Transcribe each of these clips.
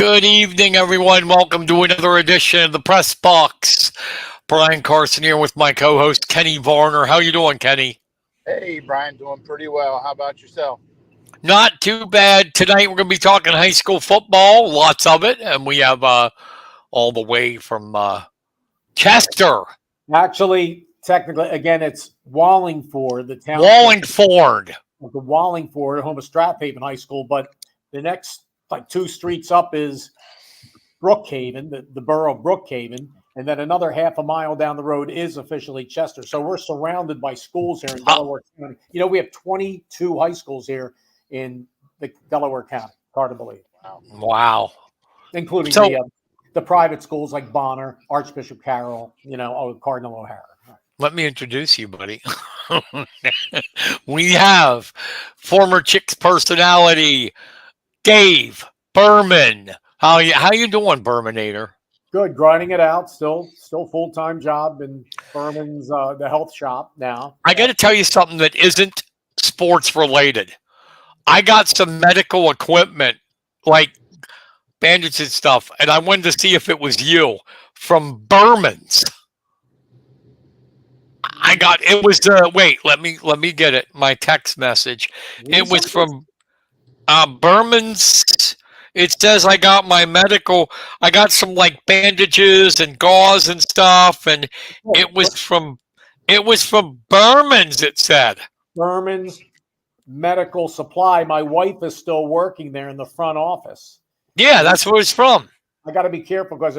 Good evening, everyone. Welcome to another edition of the Press Box. Brian Carson here with my co-host Kenny Varner. How you doing, Kenny? Hey, Brian, doing pretty well. How about yourself? Not too bad. Tonight we're going to be talking high school football, lots of it, and we have all the way from Chester. Actually, technically, again, it's Wallingford, the town. Wallingford. The Wallingford, home of Strathaven High School, but the next two streets up is Brookhaven, the borough of Brookhaven, and then another half a mile down the road is officially Chester. So we're surrounded by schools here in Delaware County. You know, we have 22 high schools here in the Delaware County. Hard to believe. Wow. Including the private schools like Bonner, Archbishop Carroll, Cardinal O'Hara. Let me introduce you, buddy. We have former Chicks personality, Dave Burman. How you doing, Burmanator? Good, grinding it out. Still full-time job in Burman's the health shop now. I got to tell you something that isn't sports related. I got some medical equipment like bandages and stuff, and I wanted to see if it was you from Burman's. Wait, let me get it. My text message. It was from Burman's. It says I got my medical. I got some like bandages and gauze and stuff, and it was from Burman's. It said Burman's Medical Supply. My wife is still working there in the front office. Yeah, that's where it's from. I got to be careful because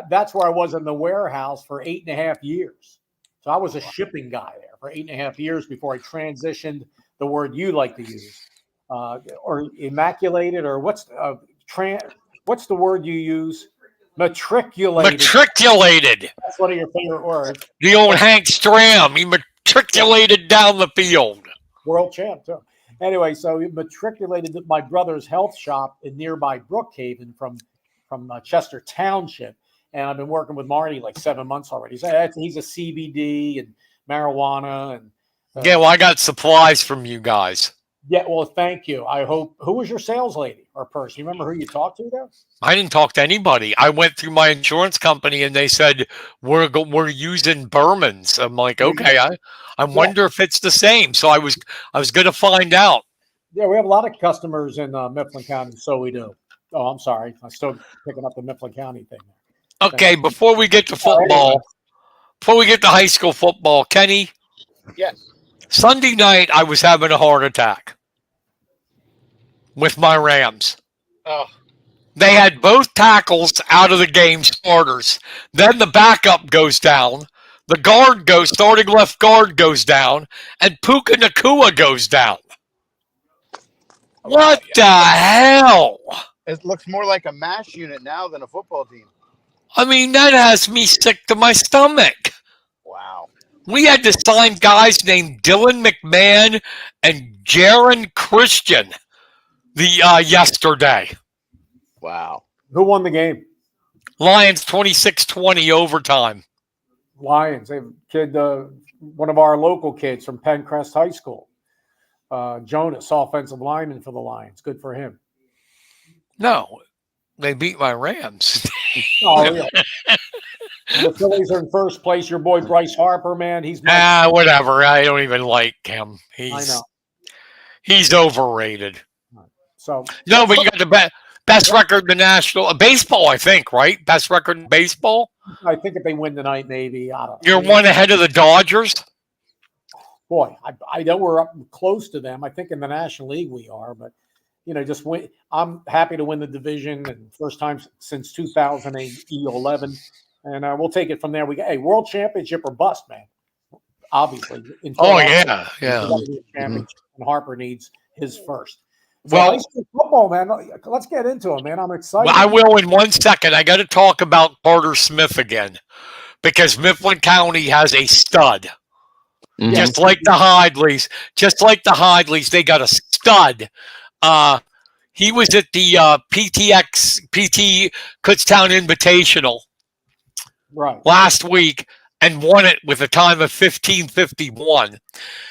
that's where I was in the warehouse for 8.5 years. So I was a shipping guy there for 8.5 years before I transitioned the word you like to use, or immaculated, or what's the word you use? Matriculated. Matriculated. That's one of your favorite words. The old Hank Stram. He matriculated down the field. World champ too. Anyway, so he matriculated at my brother's health shop in nearby Brookhaven from Chester Township. And I've been working with Marty like 7 months already. So he's a CBD and marijuana. And yeah, well, I got supplies from you guys. Yeah, well, thank you. I hope. Who was your sales lady or person? You remember who you talked to there? I didn't talk to anybody. I went through my insurance company and they said we're using Burman's. I'm like, okay, I wonder if it's the same. So I was going to find out. Yeah, we have a lot of customers in Mifflin County, so we do. Oh, I'm sorry, I'm still picking up the Mifflin County thing. Okay, before we get to football, before we get to high school football, Kenny. Yes. Sunday night, I was having a heart attack with my Rams. Oh. They had both tackles out of the game, starters. Then the backup goes down. The starting left guard goes down, and Puka Nakua goes down. What the hell? It looks more like a MASH unit now than a football team. I mean, that has me sick to my stomach. Wow. We had to sign guys named Dylan McMahon and Jaron Christian yesterday. Wow. Who won the game? Lions 26-20 overtime. Lions. They have a kid, one of our local kids from Pencrest High School. Jonas, offensive lineman for the Lions. Good for him. No, they beat my Rams. Oh, yeah. The Phillies are in first place. Your boy Bryce Harper, man, he's whatever. I don't even like him. I know. He's overrated. So no, but you got the best record in the national baseball, I think, right? Best record in baseball. I think if they win tonight, maybe. I don't know. You're one ahead of the Dodgers. Boy, I know we're up close to them. I think in the National League we are, but just win. I'm happy to win the division, and first time since 2011, and we'll take it from there. We got world championship or bust, man. Obviously. Yeah. And Harper needs his first. So well, high school football, man. Let's get into it, man. I'm excited. Well, I will in 1 second. I got to talk about Carter Smith again because Mifflin County has a stud. Mm-hmm. Just like the Hidleys. They got a stud. He was at the PT Kutztown Invitational right last week. and won it with a time of 15:51.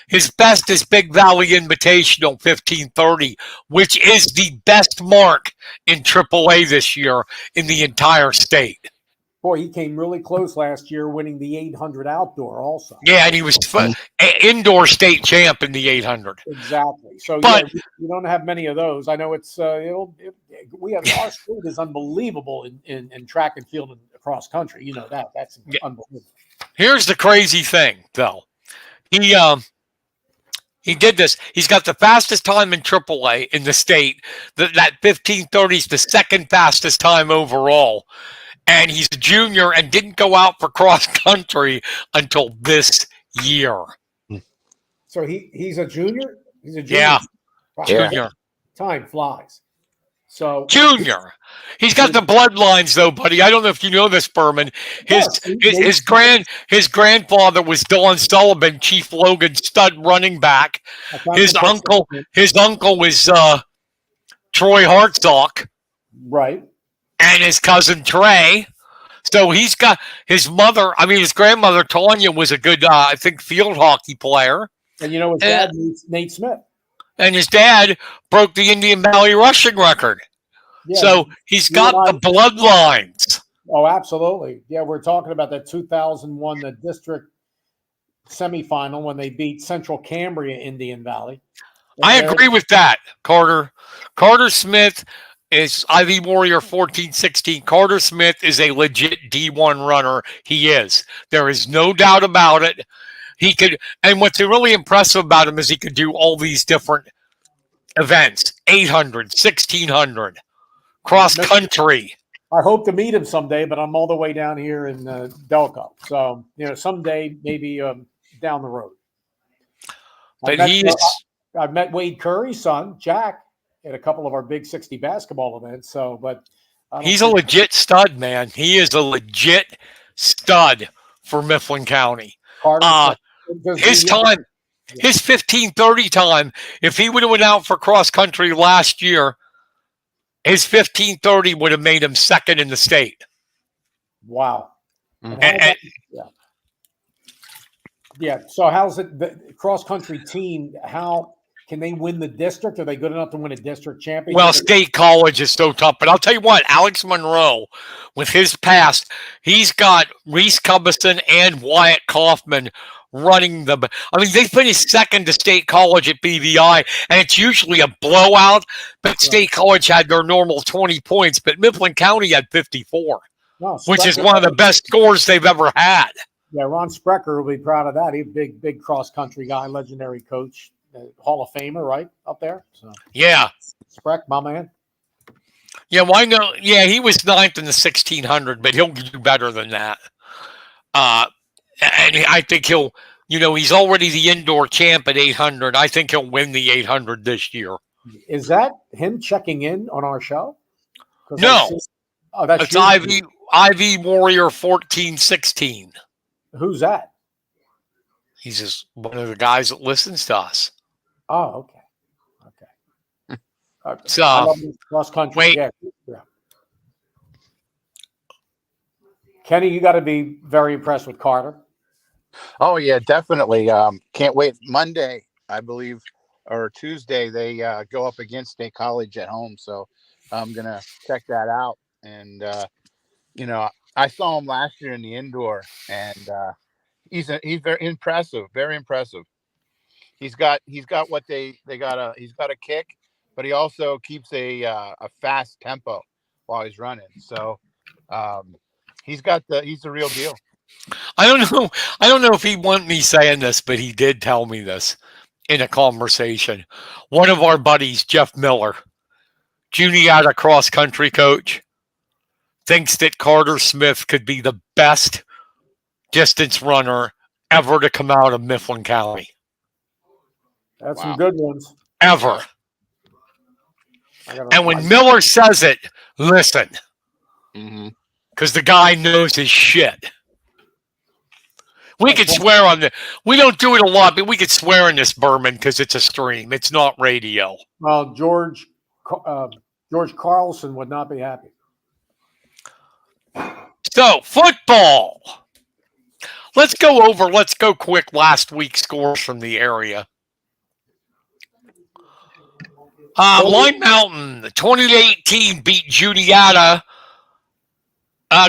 His best is Big Valley Invitational 15:30, which is the best mark in AAA this year in the entire state. Boy, he came really close last year, winning the 800 outdoor also. Yeah, and he was indoor state champ in the 800. Exactly. So But we don't have many of those. I know it's we have our state is unbelievable in track and field and cross country. You know that. That's unbelievable. here's the crazy thing, though. He did this. He's got the fastest time in AAA in the state. That 15:30 is the second fastest time overall. And he's a junior and didn't go out for cross country until this year. So he's a junior? He's a junior. Yeah. Wow. Junior. Time flies. So Junior. He's got the bloodlines though, buddy. I don't know if you know this, Burman. His grandfather was Don Sullivan, Chief Logan stud running back. His uncle was Troy Hartsock. Right. And his cousin Trey. So he's got his grandmother Tanya was a good, I think, field hockey player. And you know his dad, Nate Smith. And his dad broke the Indian Valley rushing record. Yeah, so he's got the bloodlines. Oh, absolutely. Yeah, we're talking about that 2001, the district semifinal when they beat Central Cambria Indian Valley. I agree with that, Carter. Carter Smith is IV Warrior 14-16. Carter Smith is a legit D1 runner. He is. There is no doubt about it. He could, and what's really impressive about him is he could do all these different events: 800, 1600, cross country. I hope to meet him someday, but I'm all the way down here in Delco. So, someday maybe down the road. But I've met Wade Curry's son, Jack, at a couple of our Big 60 basketball events. So, but he's a legit stud, man. He is a legit stud for Mifflin County. His 15:30 time, if he would have went out for cross country last year, his 15:30 would have made him second in the state. Wow. Yeah. So how's it, the cross country team, how can they win the district? Are they good enough to win a district championship? Well, state college is so tough. But I'll tell you what, Alex Monroe, with his past, he's got Reese Cubison and Wyatt Kaufman running the. I mean, they finished second to state college at BVI, and it's usually a blowout. But state college had their normal 20 points, but Mifflin County had 54, which is one of the best scores they've ever had. Yeah, Ron Sprecher will be proud of that. He's a big cross country guy, legendary coach. Hall of Famer, right up there. So yeah, Spreck, my man. Yeah, why no? Yeah, he was ninth in the 1600, but he'll do better than that. And I think he'll. He's already the indoor champ at 800. I think he'll win the 800 this year. Is that him checking in on our show? No, that's IV Warrior 14-16. Who's that? He's just one of the guys that listens to us. Oh, okay. So, cross country. Wait. Yeah. Kenny, you got to be very impressed with Carter. Oh yeah, definitely. Can't wait. Monday, I believe, or Tuesday, they go up against State College at home. So I'm gonna check that out. And I saw him last year in the indoor, and he's very impressive. Very impressive. He's got what he's got a kick, but he also keeps a fast tempo while he's running. So he's the real deal. I don't know if he wanted me saying this, but he did tell me this in a conversation. One of our buddies, Jeff Miller, Juniata cross country coach, thinks that Carter Smith could be the best distance runner ever to come out of Mifflin County. That's some good ones. Ever. And when Miller says it, listen. Because the guy knows his shit. We could swear on the. We don't do it a lot, but we could swear in this, Burman, because it's a stream. It's not radio. Well, George Carlson would not be happy. So, football. Let's go quick last week's scores from the area. Line Mountain, 20-18 beat Judiata.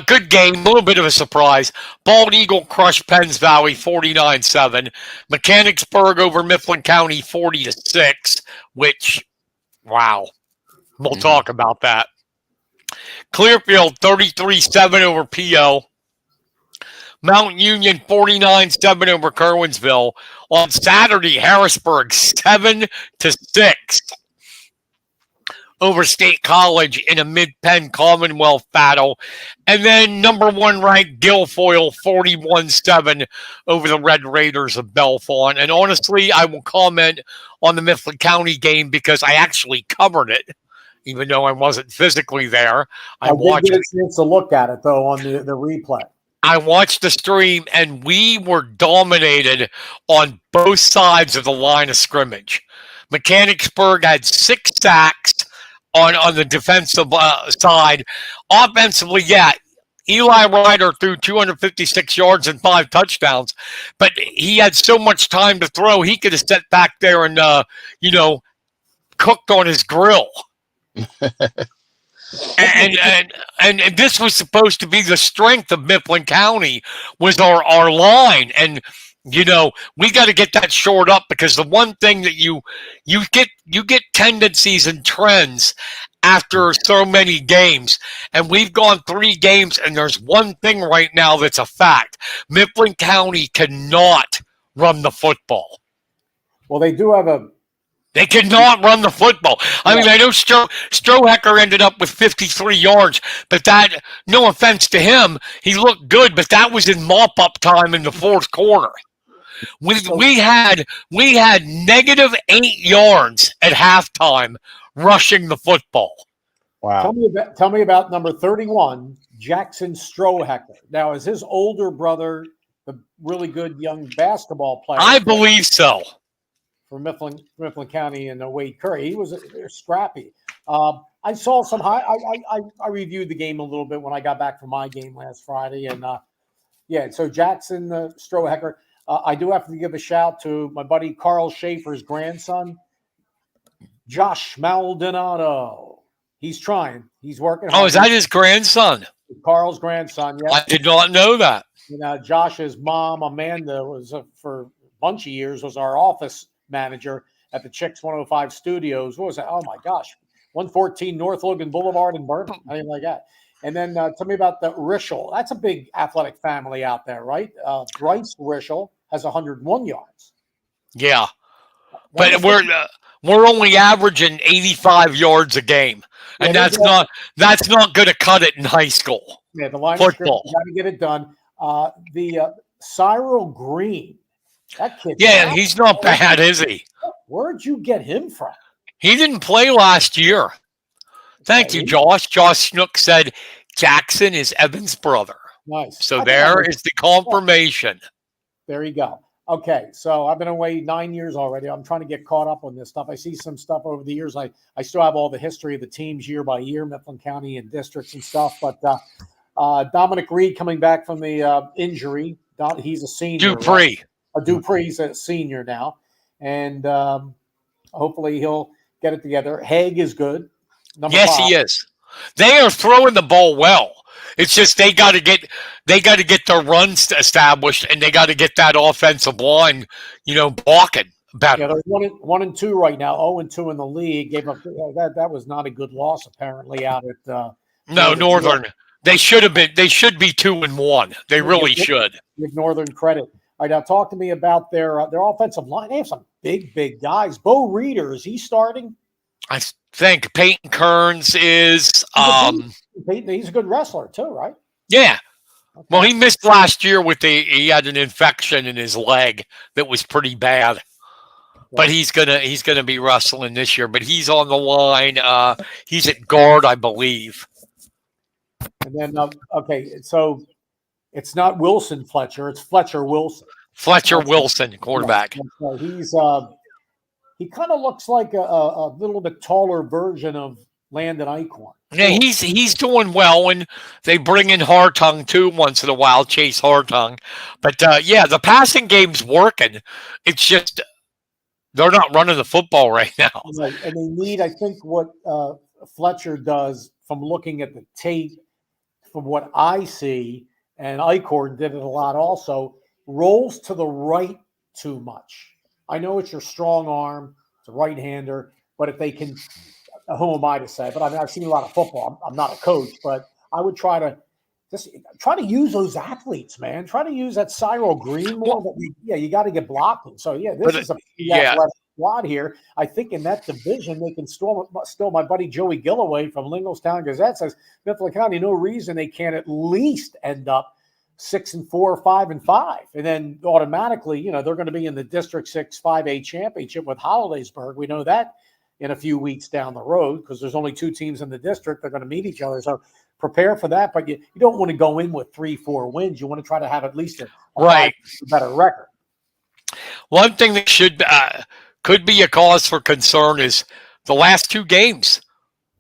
Good game, a little bit of a surprise. Bald Eagle crushed Penns Valley 49-7. Mechanicsburg over Mifflin County 40-6, which, wow, we'll talk about that. Clearfield 33-7 over PO. Mount Union 49-7 over Kerwinsville. On Saturday, Harrisburg 7-6 over State College in a mid-pen Commonwealth battle. And then number 1 ranked Guilfoyle 41-7 over the Red Raiders of Bellefonte. And honestly, I will comment on the Mifflin County game because I actually covered it, even though I wasn't physically there. I did get a chance to look at it, though, on the replay. I watched the stream, and we were dominated on both sides of the line of scrimmage. Mechanicsburg had 6 sacks on the defensive side. Offensively, yeah, Eli Ryder threw 256 yards and 5 touchdowns, but he had so much time to throw, he could have sat back there and, cooked on his grill. And this was supposed to be the strength of Mifflin County was our line. And, we got to get that shored up because the one thing that you get tendencies and trends after so many games. And we've gone 3 games, and there's one thing right now that's a fact. Mifflin County cannot run the football. Well, they do have They cannot run the football. I mean, I know Strohecker ended up with 53 yards, but that, no offense to him, he looked good, but that was in mop-up time in the fourth quarter. We had -8 yards at halftime rushing the football. Wow. Tell me about number 31, Jackson Strohecker. Now, is his older brother the really good young basketball player? I believe so. For Mifflin County and Wade Curry, they're scrappy. I saw some I reviewed the game a little bit when I got back from my game last Friday, and so Jackson Strohecker. I do have to give a shout to my buddy Carl Schaefer's grandson, Josh Maldonado. He's trying. He's working hard. Oh, is that his grandson? Carl's grandson, yeah. I did not know that. Josh's mom, Amanda, was for a bunch of years, was our office manager at the Chicks 105 studios. What was that? Oh, my gosh. 114 North Logan Boulevard in Burton. I didn't like that. And then tell me about the Rischel. That's a big athletic family out there, right? Bryce Rischel has 101 yards. Yeah. But we're only averaging 85 yards a game. And that's not going to cut it in high school. Yeah, the line football. Got to get it done. The Cyril Green. That kid. Yeah, he's not bad, is he? Where'd you get him from? He didn't play last year. Thank you, Josh. Josh Snook said Jackson is Evan's brother. Nice. So there is the confirmation. There you go. Okay, so I've been away 9 years already. I'm trying to get caught up on this stuff. I see some stuff over the years. I still have all the history of the teams year by year, Mifflin County and districts and stuff. But Dominic Reed coming back from the injury. He's a senior. Dupree. Right? Dupree's a senior now. And hopefully he'll get it together. Haig is good. Yes, 5. He is. They are throwing the ball well. It's just they got to get their runs established, and they got to get that offensive line, blocking better. Yeah, they're 1-2 right now. 0-2 in the league. Gave up that was not a good loss apparently out at Northern. They should have been. They should be 2-1. They really should. Give Northern credit. All right, now talk to me about their offensive line. They have some big guys. Bo Reeder, is he starting? I think Peyton Kearns is. He's a good wrestler too, right? Yeah. Okay. Well, he missed last year he had an infection in his leg that was pretty bad. Right. But he's gonna be wrestling this year. But he's on the line. He's at guard, I believe. And then so it's not Wilson Fletcher, it's Fletcher Wilson. Wilson, quarterback. Yeah. He kind of looks like a little bit taller version of Landon Eichhorn. Yeah, he's doing well, and they bring in Hartung too once in a while, Chase Hartung. But yeah, the passing game's working. It's just they're not running the football right now. Right. And they need, I think, what Fletcher does from looking at the tape, from what I see, and Eichhorn did it a lot also, rolls to the right too much. I know it's your strong arm, it's a right-hander, but if they can, who am I to say? But I mean, I've seen a lot of football. I'm not a coach, but I would try to use those athletes, man. Try to use that Cyril Green more. But you got to get blocking. So this is a athletic squad here. I think in that division they can still my buddy Joey Gillaway from Linglestown Gazette says Mifflin County, no reason they can't at least end up 6-4 or 5-5, and then automatically, they're going to be in the District 6 5A championship with Hollidaysburg. We know that in a few weeks down the road because there's only 2 teams in the district. They're going to meet each other. So prepare for that. But you don't want to go in with 3-4 wins. You want to try to have at least a better record. One thing that could be a cause for concern is the last 2 games.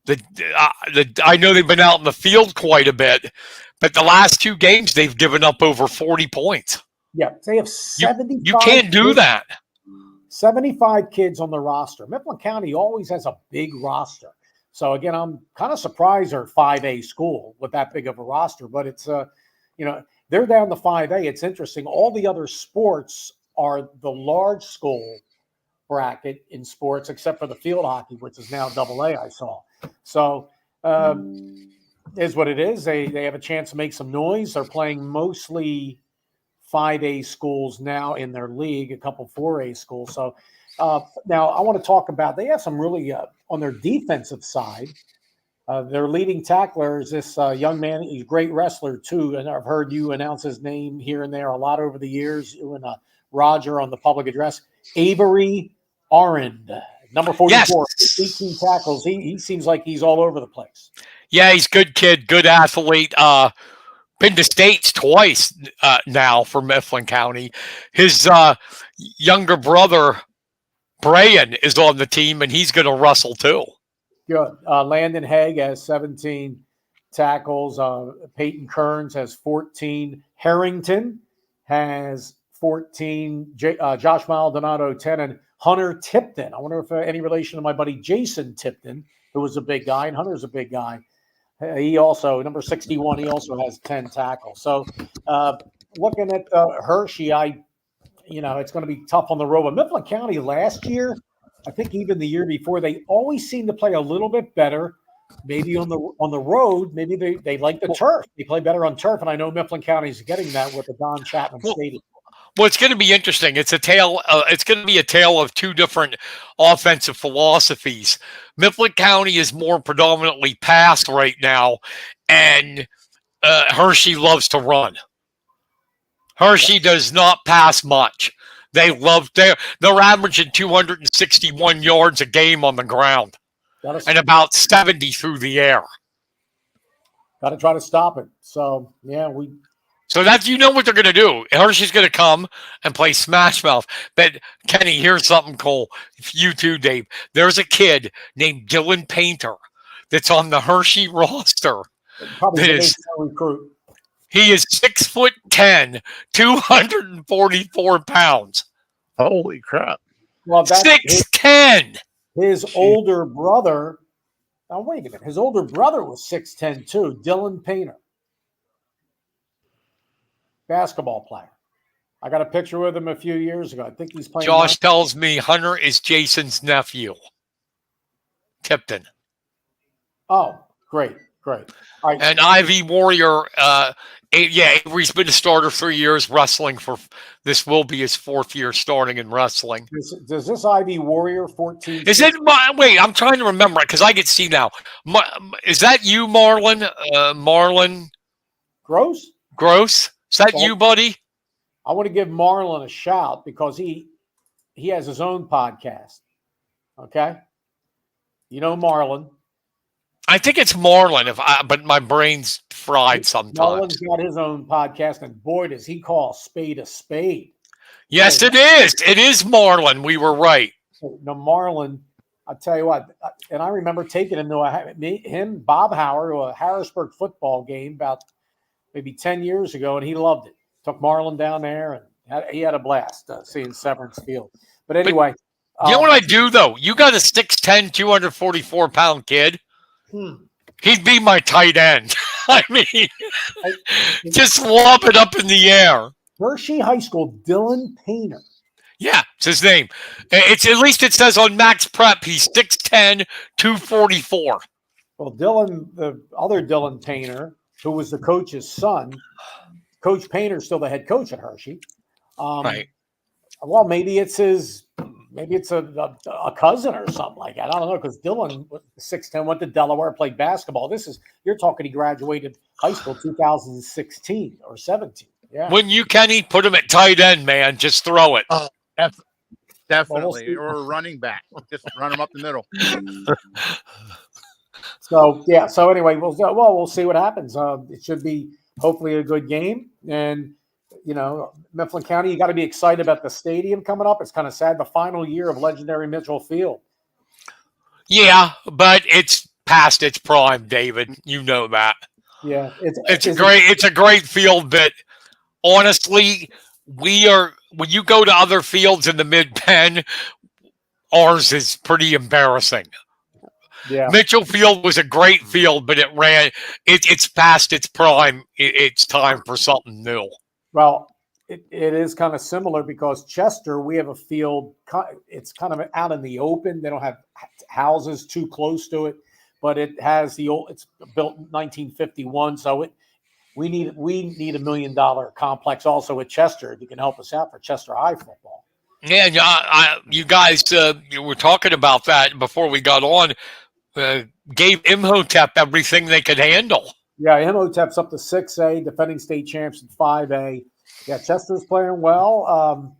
I know they've been out in the field quite a bit, but the last 2 games they've given up over 40 points. Yeah, they have 75. You can't do that. 75 kids on the roster. Mifflin County always has a big roster. So again, I'm kind of surprised they're 5A school with that big of a roster, but it's they're down to 5A. It's interesting. All the other sports are the large school bracket in sports, except for the field hockey, which is now AA, I saw. So is what it is. They have a chance to make some noise. They're playing mostly 5A schools now in their league, a couple 4A schools. So now I want to talk about, they have some really, on their defensive side, their leading tackler is this young man. He's a great wrestler too. And I've heard you announce his name here and there a lot over the years. You and Roger on the public address. Avery Arend, number 44, yes. 18 tackles. He seems like he's all over the place. Yeah, he's a good kid, good athlete. Been to states twice now for Mifflin County. His younger brother, Brian, is on the team, and he's going to wrestle too. Good. Landon Haig has 17 tackles. Peyton Kearns has 14. Harrington has 14. Josh Maldonado, 10. And Hunter Tipton. I wonder if any relation to my buddy Jason Tipton, who was a big guy, and Hunter's a big guy. He also, number 61, he also has 10 tackles. So looking at Hershey, it's going to be tough on the road. But Mifflin County last year, I think even the year before, they always seem to play a little bit better. Maybe on the road, maybe they like the turf. They play better on turf, and I know Mifflin County is getting that with the Don Chapman Stadium. Well, it's going to be interesting. It's it's going to be a tale of 2 different offensive philosophies. Mifflin County is more predominantly pass right now, and Hershey loves to run. Hershey does not pass much. They're averaging 261 yards a game on the ground and about 70 through the air. Got to try to stop it. So, So that's, what they're going to do. Hershey's going to come and play Smash Mouth. But, Kenny, here's something cool. You too, Dave. There's a kid named Dylan Painter that's on the Hershey roster. Probably recruit. He is 6'10", 244 pounds. Holy crap. Well, 6'10". His older brother, now wait a minute. His older brother was 6'10" too, Dylan Painter. Basketball player. I got a picture with him a few years ago. I think he's playing. Josh tells me Hunter is Jason's nephew. Tipton. Oh, great. All right. And Ivy Warrior, Avery's been a starter 3 years wrestling this will be his 4th year starting in wrestling. Does this Ivy Warrior 14? Is it? Wait, I'm trying to remember it because I can see now. Is that you, Marlon? Marlon Gross? Is that you, buddy? I want to give Marlon a shout because he has his own podcast. Okay? Marlon. I think it's Marlon, but my brain's fried sometimes. Marlon's got his own podcast, and boy, does he call a spade a spade. Yes, it is. It is Marlon. We were right. Now, Marlon, I'll tell you what, and I remember taking him to Bob Howard, to a Harrisburg football game about maybe 10 years ago, and he loved it. Took Marlon down there, and he had a blast seeing Severance Field. But anyway. You know what I do, though? You got a 6'10", 244-pound kid. He'd be my tight end. I mean, just lob it up in the air. Hershey High School, Dylan Painter. Yeah, it's his name. It's at least it says on Max Prep he's 6'10", 244. Well, Dylan, the other Dylan Painter, who was the coach's son, Coach Painter's still the head coach at Hershey. Right. Well, maybe it's a cousin or something like that. I don't know, because Dylan, 6'10", went to Delaware, played basketball. You're talking he graduated high school 2016 or 17. Yeah. When you can put him at tight end, man, just throw it. Definitely, or a running back. Just run him up the middle. So yeah. So anyway, we'll see what happens. It should be hopefully a good game, and Mifflin County, you got to be excited about the stadium coming up. It's kind of sad, the final year of legendary Mitchell Field. Yeah, but it's past its prime, David. You know that. Yeah, it's a great field, but honestly, when you go to other fields in the Mid-Penn, ours is pretty embarrassing. Yeah. Mitchell Field was a great field, but it's past its prime. It's time for something new. Well, it is kind of similar because Chester, we have a field, it's kind of out in the open. They don't have houses too close to it, but it has it's built in 1951. So we need $1 million complex also at Chester. If you can help us out for Chester High football. Yeah, you guys, you were talking about that before we got on. Gave Imhotep everything they could handle. Yeah, Imhotep's up to 6A, defending state champs in 5A. Yeah, Chester's playing well.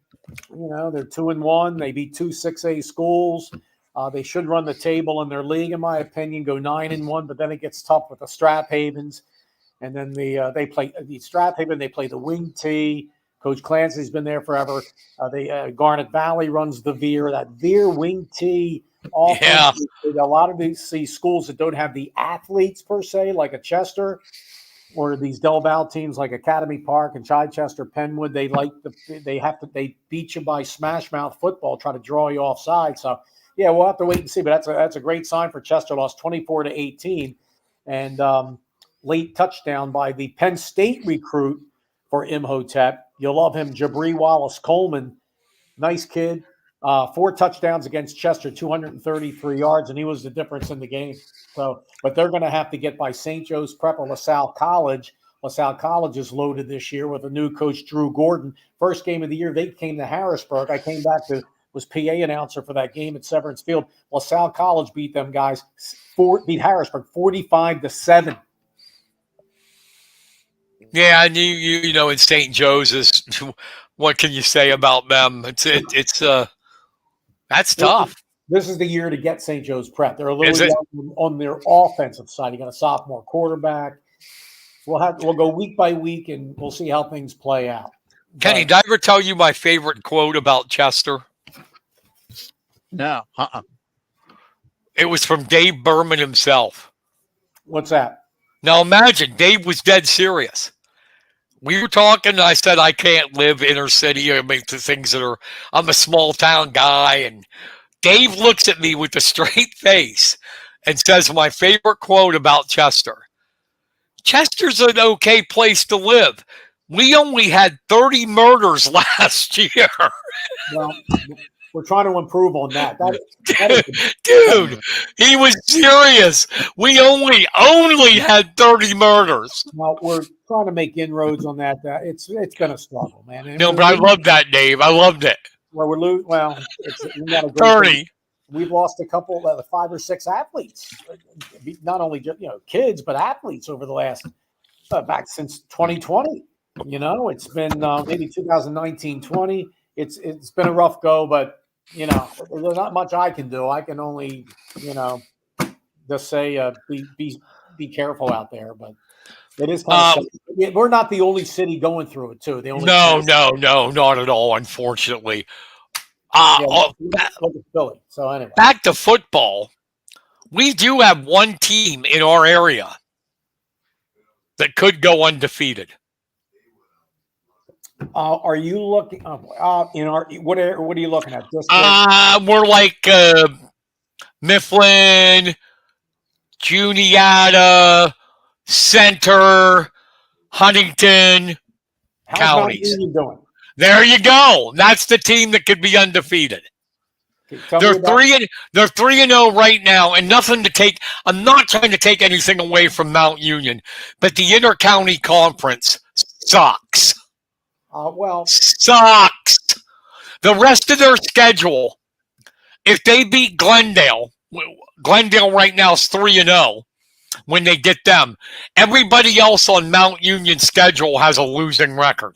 They're 2-1. They beat 2 6A schools. They should run the table in their league, in my opinion, go 9-1, but then it gets tough with the Strap Havens. And then they play the Strap Haven, they play the Wing T. Coach Clancy's been there forever. Garnet Valley runs the Veer. That Veer Wing T offense. Yeah. A lot of these schools that don't have the athletes per se, like a Chester, or these Del Val teams like Academy Park and Chichester, Penwood, they beat you by smash mouth football, try to draw you offside. So yeah, we'll have to wait and see. But that's a great sign for Chester. Lost 24-18, and late touchdown by the Penn State recruit for Imhotep. You'll love him, Jabri Wallace Coleman. Nice kid. 4 touchdowns against Chester, 233 yards, and he was the difference in the game. So, but they're going to have to get by St. Joe's Prep or LaSalle College. LaSalle College is loaded this year with a new coach, Drew Gordon. First game of the year, they came to Harrisburg. I came back was PA announcer for that game at Severance Field. LaSalle College beat them guys, beat Harrisburg 45-7. Yeah, and you know, in St. Joe's is what can you say about them? It's that's tough. This is the year to get St. Joe's Prep. They're a little young on their offensive side. You got a sophomore quarterback. We'll go week by week, and we'll see how things play out. Kenny, did I ever tell you my favorite quote about Chester? No. It was from Dave Burman himself. What's that? Now imagine, Dave was dead serious. We were talking, and I said, I can't live inner city. I mean, I'm a small town guy. And Dave looks at me with a straight face and says, my favorite quote about Chester. Chester's an okay place to live. We only had 30 murders last year. Well, we're trying to improve on that. Dude, he was serious. We only had 30 murders. Well, we're trying to make inroads on that. It's been a struggle, man. And no, but I loved that, Dave. I loved it. Well, we got a 30. Thing. We've lost a couple, 5 or 6 athletes, not only kids, but athletes over the last back since 2020. It's been maybe 2019-20. It's been a rough go, but there's not much I can do. I can only just say be careful out there. But it is kind of we're not the only city going through it too. No, not at all. Unfortunately, Yeah, Oh, look at Philly. So anyway, back to football. We do have one team in our area that could go undefeated. are you looking in our what are you looking at? We're like Mifflin, Juniata, Center, Huntington How's Mount counties. Union doing? There you go. That's the team that could be undefeated. Okay, tell They're me about 3-0 right now, and nothing to take. I'm not trying to take anything away from Mount Union, but the inter-county conference sucks. well, Sucks. The rest of their schedule, if they beat Glendale right now is 3-0 when they get them. Everybody else on Mount Union's schedule has a losing record.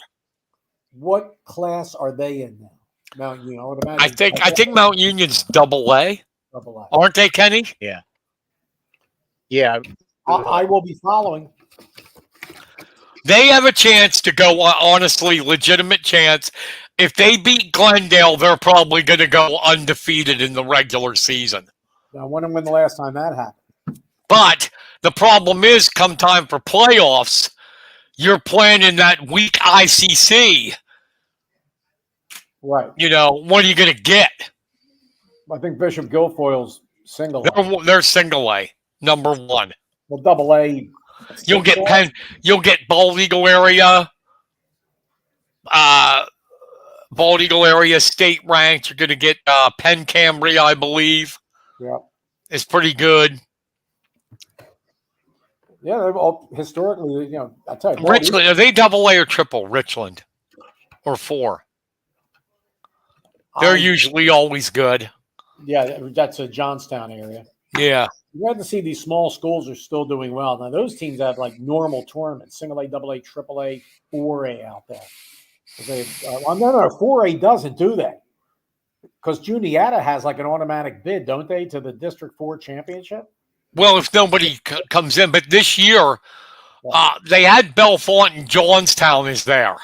what class are they in now? Mount Union, I would I imagine. think Mount Union's double A, Double A. aren't they, Kenny? Yeah. Yeah. I will be following. They have a chance to go, honestly, legitimate chance. If they beat Glendale, they're probably going to go undefeated in the regular season. Now, when the last time that happened? But the problem is, come time for playoffs, you're playing in that weak ICC. Right. You know, what are you going to get? I think Bishop Guilfoyle's single A. They're single A, number one. Well, double A. You'll get Bald Eagle area, state ranked. You're going to get Penn Cambria, I believe. Yeah. It's pretty good. Yeah, they've all historically, I tell you. Richland, are they double A or triple? Richland or 4? They're usually always good. Yeah, that's a Johnstown area. Yeah. You have to see these small schools are still doing well. Now, those teams have like normal tournaments, single A, double A, triple A, 4A out there. No, 4A doesn't do that. Because Juniata has like an automatic bid, don't they, to the District 4 championship? Well, if nobody comes in. But this year, they had Bellefonte and Johnstown is there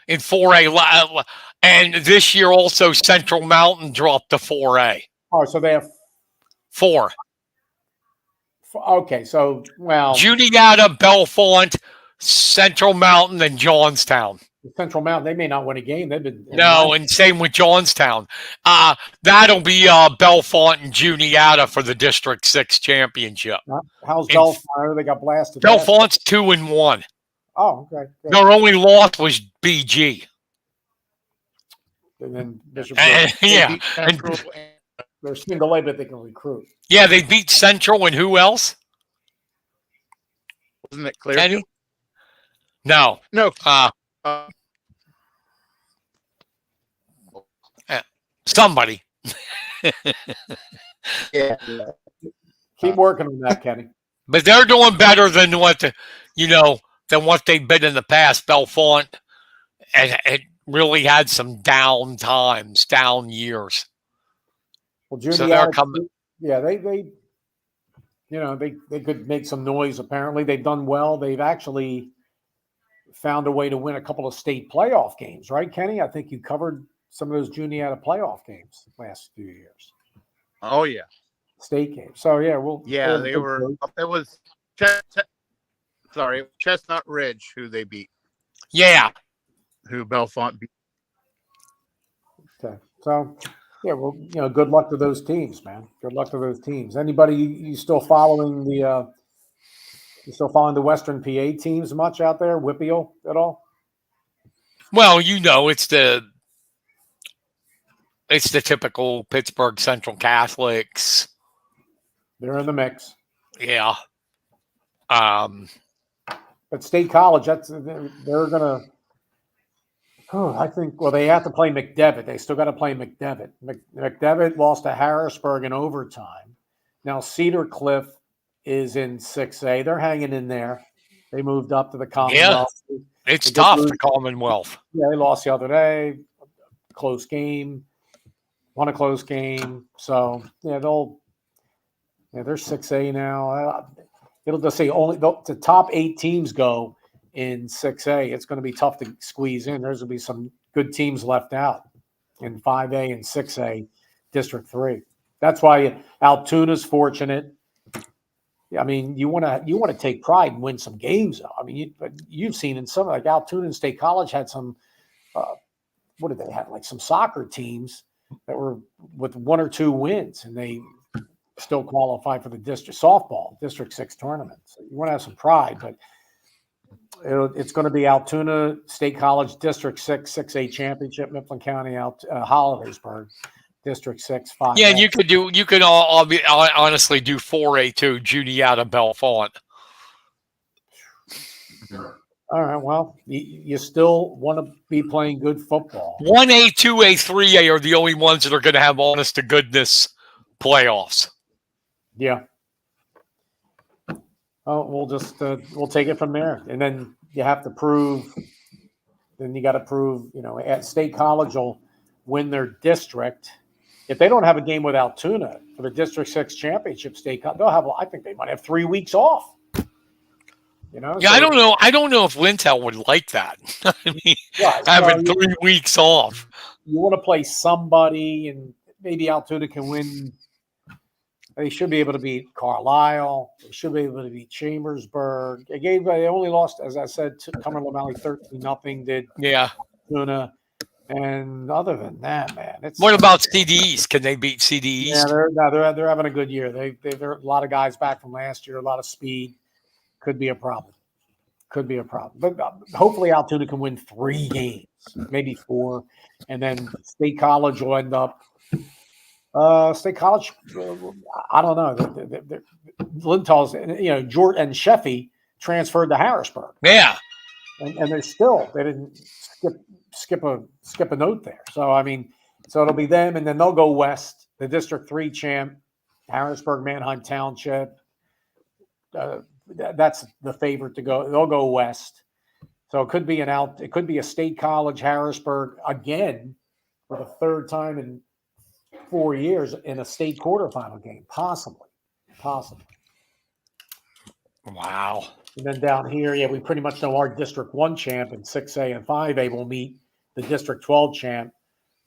in 4A. And this year also Central Mountain dropped to 4A. Oh, so they have 4. Okay, so, well. Juniata, Bellefonte, Central Mountain, and Johnstown. Central Mountain, they may not win a game. They've been and same with Johnstown. That'll be Bellefonte and Juniata for the District 6 championship. How's Bellefonte? They got blasted. Bellefonte's 2-1. Oh, okay. Good. Their only loss was BG. And then Bishop. They're single A, but they can recruit. Yeah, they beat Central and who else? Wasn't it clear? Kenny? No. No. Somebody. Yeah. Keep working on that, Kenny. But they're doing better than what they've been in the past. Bellefonte and really had some down times, down years. Well, Juniata, so they're coming. Yeah, they could make some noise. Apparently, they've done well. They've actually found a way to win a couple of state playoff games, right, Kenny? I think you covered some of those Juniata playoff games the last few years. Oh yeah, state games. So yeah, they were. It was Chestnut Ridge who they beat. Yeah, who Bellefonte beat. Okay, so yeah, well, good luck to those teams, man. Good luck to those teams. Anybody you still following the? You still following the Western PA teams much out there? Whippeal at all? Well, it's the typical Pittsburgh Central Catholics. They're in the mix. Yeah. But State College, they're gonna. Oh, I think. Well, they have to play McDevitt. They still got to play McDevitt. McDevitt lost to Harrisburg in overtime. Now Cedar Cliff is in 6A. They're hanging in there. They moved up to the Commonwealth. Yeah, it's tough, the Commonwealth. Yeah, they lost the other day. Close game. Won a close game. So, yeah, they're 6A now. It'll just say only the top 8 teams go in 6A. It's going to be tough to squeeze in. There's going to be some good teams left out. in 5A and 6A, District 3. That's why Altoona's fortunate. I mean, you want to take pride and win some games. I mean, you've seen in some, like Altoona and State College had some, what did they have? Like some soccer teams that were with 1 or 2 wins, and they still qualify for the district 6 tournament. So you want to have some pride, but it's going to be Altoona State College District 6 6A championship, Mifflin County Hollidaysburg District 6 5. Yeah, and you could honestly do 4A too, Juniata Bellefonte. All right, well, you still want to be playing good football. 1A, 2A, 3A are the only ones that are going to have honest to goodness playoffs. Yeah. Oh, we'll take it from there, and then you have to prove. Then you got to prove, at State College will win their district. If they don't have a game with Altoona for the District 6 championship, they'll have. I think they might have 3 weeks off. Yeah, so, I don't know. I don't know if Lintel would like that. I mean, having 3 weeks off. You want to play somebody, and maybe Altoona can win. They should be able to beat Carlisle. They should be able to beat Chambersburg. They only lost, as I said, to Cumberland Valley 13-0. Did Altoona. And other than that, man, what about CDs? Can they beat CDs? Yeah, they're having a good year. They're a lot of guys back from last year, a lot of speed. Could be a problem. But hopefully Altoona can win 3 games, maybe 4, and then State College will end up. State College, I don't know. Lintal's, Jordan and Sheffy transferred to Harrisburg. Yeah, and they didn't skip a note there. So I mean, it'll be them, and then they'll go west. The District 3 champ, Harrisburg, Manheim Township. That's the favorite to go. They'll go west. So it could be a State College Harrisburg again for the 3rd time in 4 years in a state quarterfinal game, possibly. Wow. And then down here, we pretty much know our District 1 champ in 6A and 5A will meet the District 12 champ,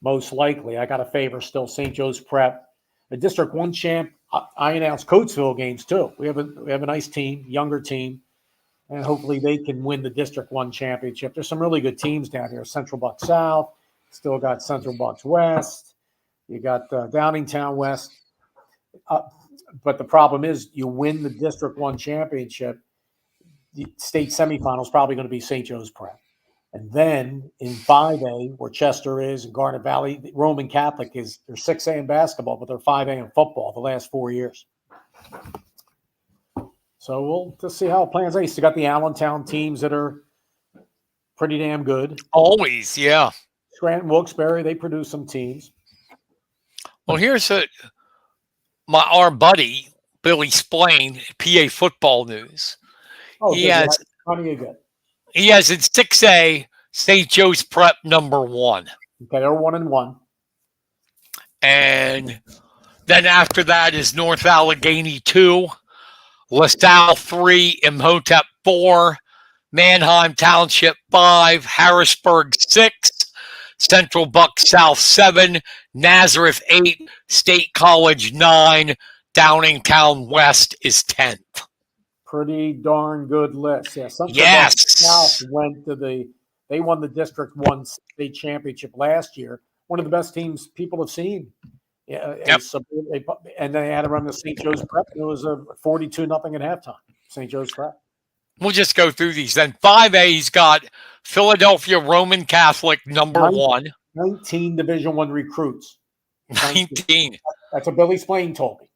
most likely. I got to favor still St. Joe's Prep. The District 1 champ, I announced Coatesville games too. We have a nice team, younger team, and hopefully they can win the District 1 championship. There's some really good teams down here. Central Bucks South, still got Central Bucks West. You got Downingtown West. But the problem is you win the District 1 championship, the state semifinal is probably going to be St. Joe's Prep. And then in 5A, where Chester is and Garnet Valley, Roman Catholic they're 6A in basketball, but they're 5A in football the last 4 years. So we'll just see how it plans out. You still got the Allentown teams that are pretty damn good. Always, yeah. Scranton, Wilkes-Barre, they produce some teams. Well, here's our buddy, Billy Splain, PA Football News. Oh, he has in 6A, St. Joe's Prep number 1. Okay, they're 1-1. And then after that is North Allegheny 2, LaSalle 3, Imhotep 4, Manheim Township 5, Harrisburg 6, Central Bucks South 7, Nazareth 8, State College 9, Downingtown West is 10th. Pretty darn good list. Yeah, yes. South went to they won the District 1 state championship last year. One of the best teams people have seen. Yeah, and they had to run the St. Joe's Prep. It was a 42-0 at halftime. St. Joe's Prep. We'll just go through these. Then 5A's got Philadelphia Roman Catholic number 1. 19 Division I recruits. 19. That's what Billy Splain told me.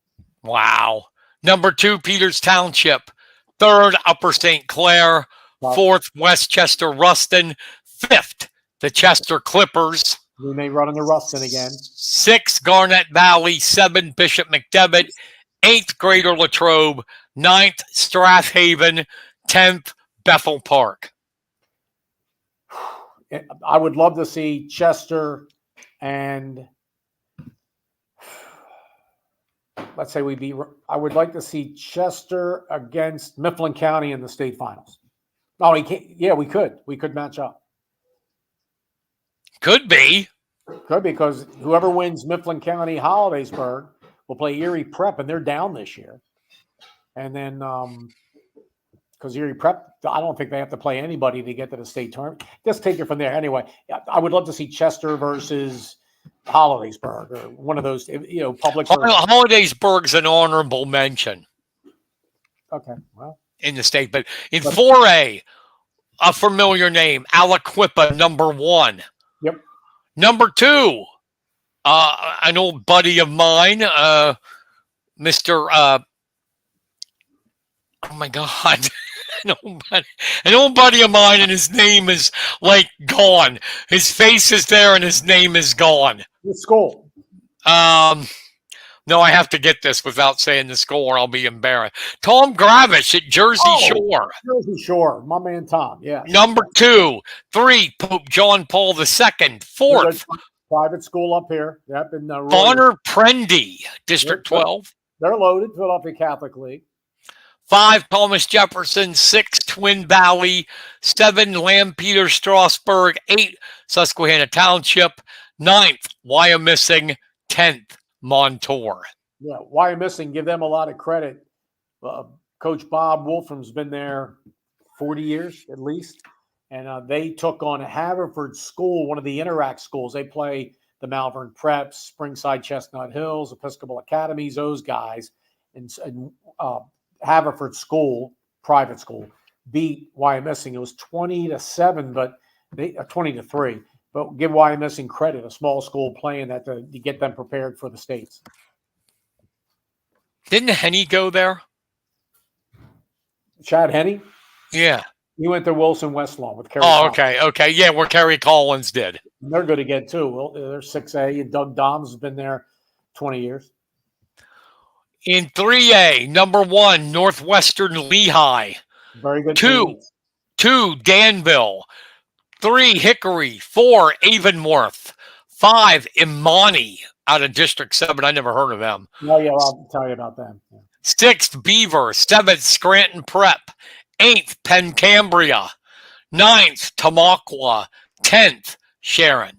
Wow. Number 2, Peters Township. 3rd, Upper St. Clair. 4th, Westchester Ruston. 5th, the Chester Clippers. We may run into Ruston again. 6th, Garnet Valley. 7, Bishop McDevitt. 8th, Greater Latrobe. 9th, Strathaven. 10th, Bethel Park. I would love to see Chester and let's say I would like to see Chester against Mifflin County in the state finals. Oh, he can't. Yeah, we could. We could match up. Could be. Could, because whoever wins Mifflin County Hollidaysburg will play Erie Prep, and they're down this year. And then, because Erie Prep, I don't think they have to play anybody to get to the state tournament. Just take it from there. Anyway, I would love to see Chester versus Hollidaysburg or one of those, public. Hollidaysburg's an honorable mention. Okay, well, in the state, but in 4A, a familiar name, Aliquippa, number 1. Yep. Number 2, an old buddy of mine, Mr. Oh my God. An old buddy of mine, and his name is like gone. His face is there and his name is gone. The school. No, I have to get this without saying the score, or I'll be embarrassed. Tom Gravish at Jersey Shore. Jersey Shore, my man Tom, yeah. Number 2, 3, Pope John Paul II. 4th, private school up here. Yep, in Bonner Prendy, District 12. They're loaded, Philadelphia Catholic League. 5, Thomas Jefferson. 6, Twin Valley. 7, Lampeter Strasburg. 8, Susquehanna Township. 9th, Wyomissing. 10th, Montour. Yeah, Wyomissing, give them a lot of credit. Coach Bob Wolfram's been there 40 years at least, and they took on Haverford School, one of the Interact schools. They play the Malvern Preps, Springside Chestnut Hills, Episcopal Academies, those guys. And Haverford School, private school, beat Wyomissing. It was 20-7, but 20-3. But give Wyomissing credit, a small school playing that to get them prepared for the states. Didn't Henny go there? Chad Henny? Yeah. He went to Wilson Westlawn with Kerry. Oh, okay. Okay. Yeah, where Kerry Collins did. And they're good again, too. Well, they're 6A, and Doug Doms has been there 20 years. In 3A, number 1, Northwestern Lehigh. Very good. 2, Danville. 3, Hickory. 4, Avonworth. 5, Imani out of District 7. I never heard of them. Oh, yeah, I'll tell you about them. Yeah. 6th, Beaver. 7th, Scranton Prep. 8th, Pencambria. 9th, Tamaqua. 10th, Sharon.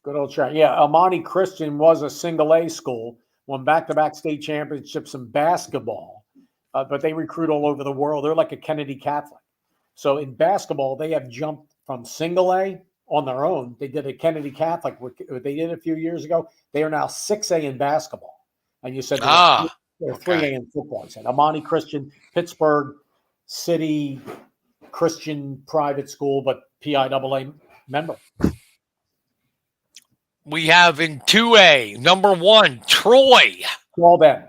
Good old Sharon. Yeah, Almani Christian was a single A school, won back-to-back state championships in basketball, but they recruit all over the world. They're like a Kennedy Catholic. So in basketball, they have jumped from single A on their own. They did a Kennedy Catholic. They did a few years ago. They are now 6A in basketball. And you said they're 3A in football. You said Almani Christian, Pittsburgh City Christian private school, but PIAA member. We have in 2A, number 1, Troy.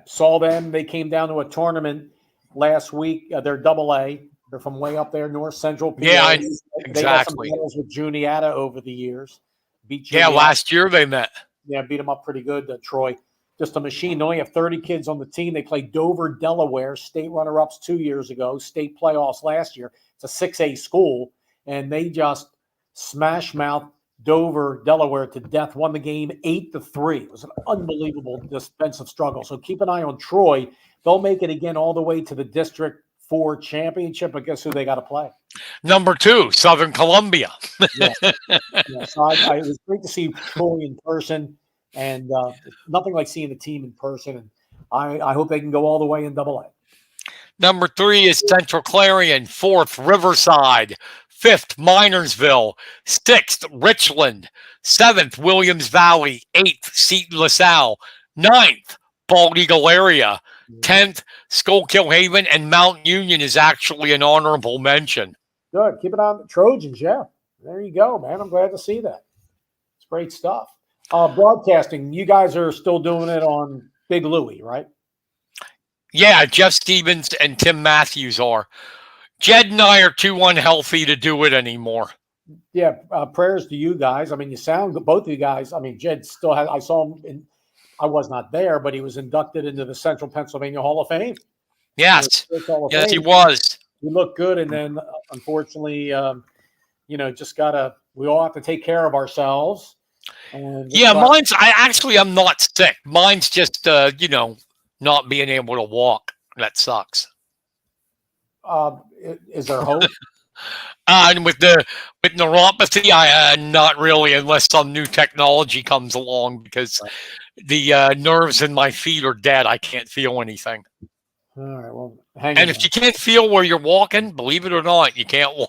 Saw them. They came down to a tournament last week. They're AA. They're from way up there, North Central. PA. Yeah, exactly. They got some battles with Juniata over the years. Beat Juniata. Yeah, last year they met. Yeah, beat them up pretty good, Troy. Just a machine. They only have 30 kids on the team. They played Dover, Delaware, state runner-ups 2 years ago, state playoffs last year. It's a 6A school, and they just smash-mouth Dover, Delaware to death, won the game 8-3. It was an unbelievable defensive struggle. So keep an eye on Troy. They'll make it again all the way to the District 4 championship, but guess who they got to play? Number 2, Southern Columbia. Yeah. So it was great to see Troy in person, and nothing like seeing the team in person. And I hope they can go all the way in AA. Number 3 is Central Clarion. 4th, Riverside. 5th, Minersville. 6th, Richland. 7th, Williams Valley. 8th, Seton LaSalle. 9th, Bald Eagle area. 10th, Schuylkill Haven, and Mount Union is actually an honorable mention. Good. Keep it on the Trojans, yeah. There you go, man. I'm glad to see that. It's great stuff. Broadcasting, you guys are still doing it on Big Louie, right? Yeah, Jeff Stevens and Tim Matthews are. Jed and I are too unhealthy to do it anymore. Yeah, prayers to you guys. I mean, you sound good, both of you guys. I mean, Jed still has, I saw him I was not there, but he was inducted into the Central Pennsylvania Hall of Fame. Yes. Yes, he was. He looked good. And then, unfortunately, we all have to take care of ourselves. And I'm not sick. Mine's just, not being able to walk. That sucks. Is there hope? And with neuropathy, I not really, unless some new technology comes along, because the nerves in my feet are dead. I can't feel anything. All right, well, hang And in if you can't feel where you're walking, believe it or not, you can't walk.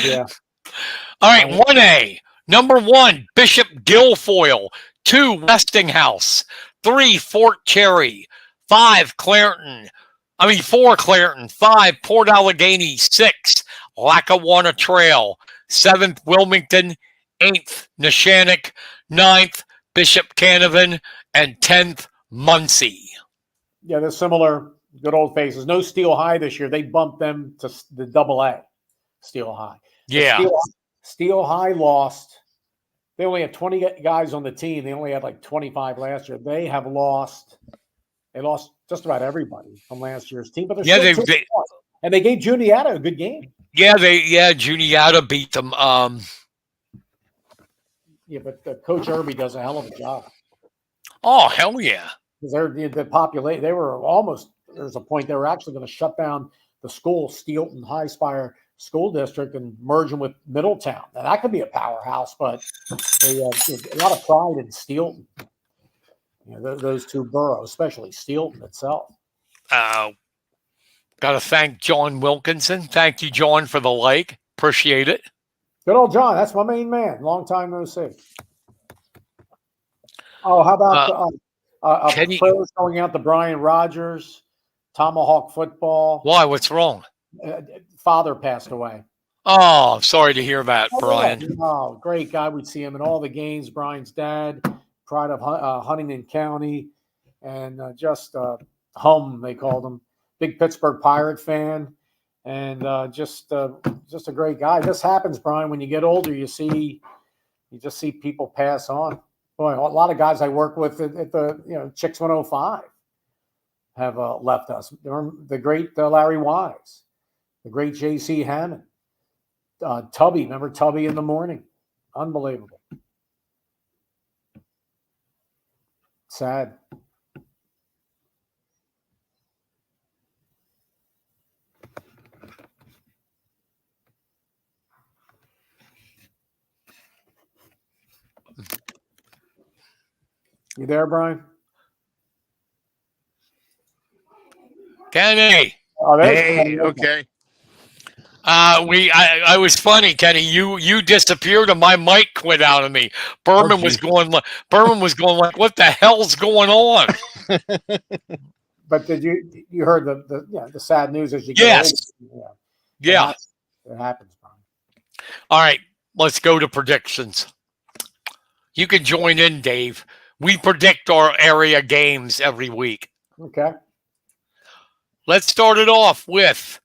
there. Yeah. All right, 1A. Number 1, Bishop Guilfoyle. 2, Westinghouse. 3, Fort Cherry. 4, Clairton. 5, Port Allegheny. 6, Lackawanna Trail. 7th, Wilmington. 8th, Neshannock. 9th, Bishop Canavan. And 10th, Muncie. Yeah, they're similar, good old faces. No Steel High this year. They bumped them to the AA, Steel High. Yeah. Steel High lost. They only had 20 guys on the team. They only had like 25 last year. They lost just about everybody from last year's team, but they're still and they gave Juniata a good game. Juniata beat them. Yeah, but Coach Irby does a hell of a job. Oh, hell yeah. Because the population, they were almost, there's a point they were actually going to shut down the school, Steelton High Spire School District, and merge them with Middletown. Now, that could be a powerhouse, but they a lot of pride in Steelton. Those two boroughs, especially Steelton itself. Got to thank John Wilkinson. Thank you, John, for the like. Appreciate it. Good old John. That's my main man. Long time no see. Oh, how about prayers going out to Brian Rogers, Tomahawk football. Why? What's wrong? Father passed away. Oh, sorry to hear that, Brian. Oh, great guy. We'd see him in all the games. Brian's dad, pride of Huntington County, and just Hum, they called him. Big Pittsburgh Pirate fan, and just a great guy. This happens, Brian. When you get older, you just see people pass on. Boy, a lot of guys I work with at the Chicks 105 have left us. The great Larry Wise, the great J.C. Hammond, Tubby. Remember Tubby in the morning? Unbelievable. Sad. You there, Brian? Kenny. Oh, hey, okay. I was funny, Kenny. You disappeared and my mic quit out of me. Burman was going like, what the hell's going on? But did you heard the sad news as you get older? Yeah. It happens, Brian. All right, let's go to predictions. You can join in, Dave. We predict our area games every week. Okay. Let's start it off with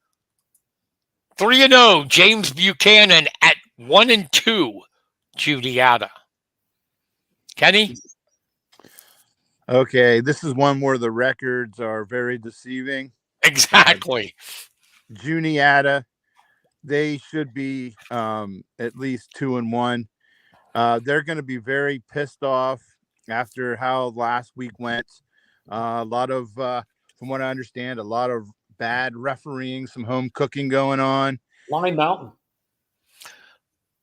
3-0, James Buchanan at 1-2, Juniata. Kenny? Okay, this is one where the records are very deceiving. Exactly. Juniata, they should be at least 2-1. They're going to be very pissed off after how last week went. A lot of, from what I understand, a lot of bad refereeing, some home cooking going on. Line Mountain.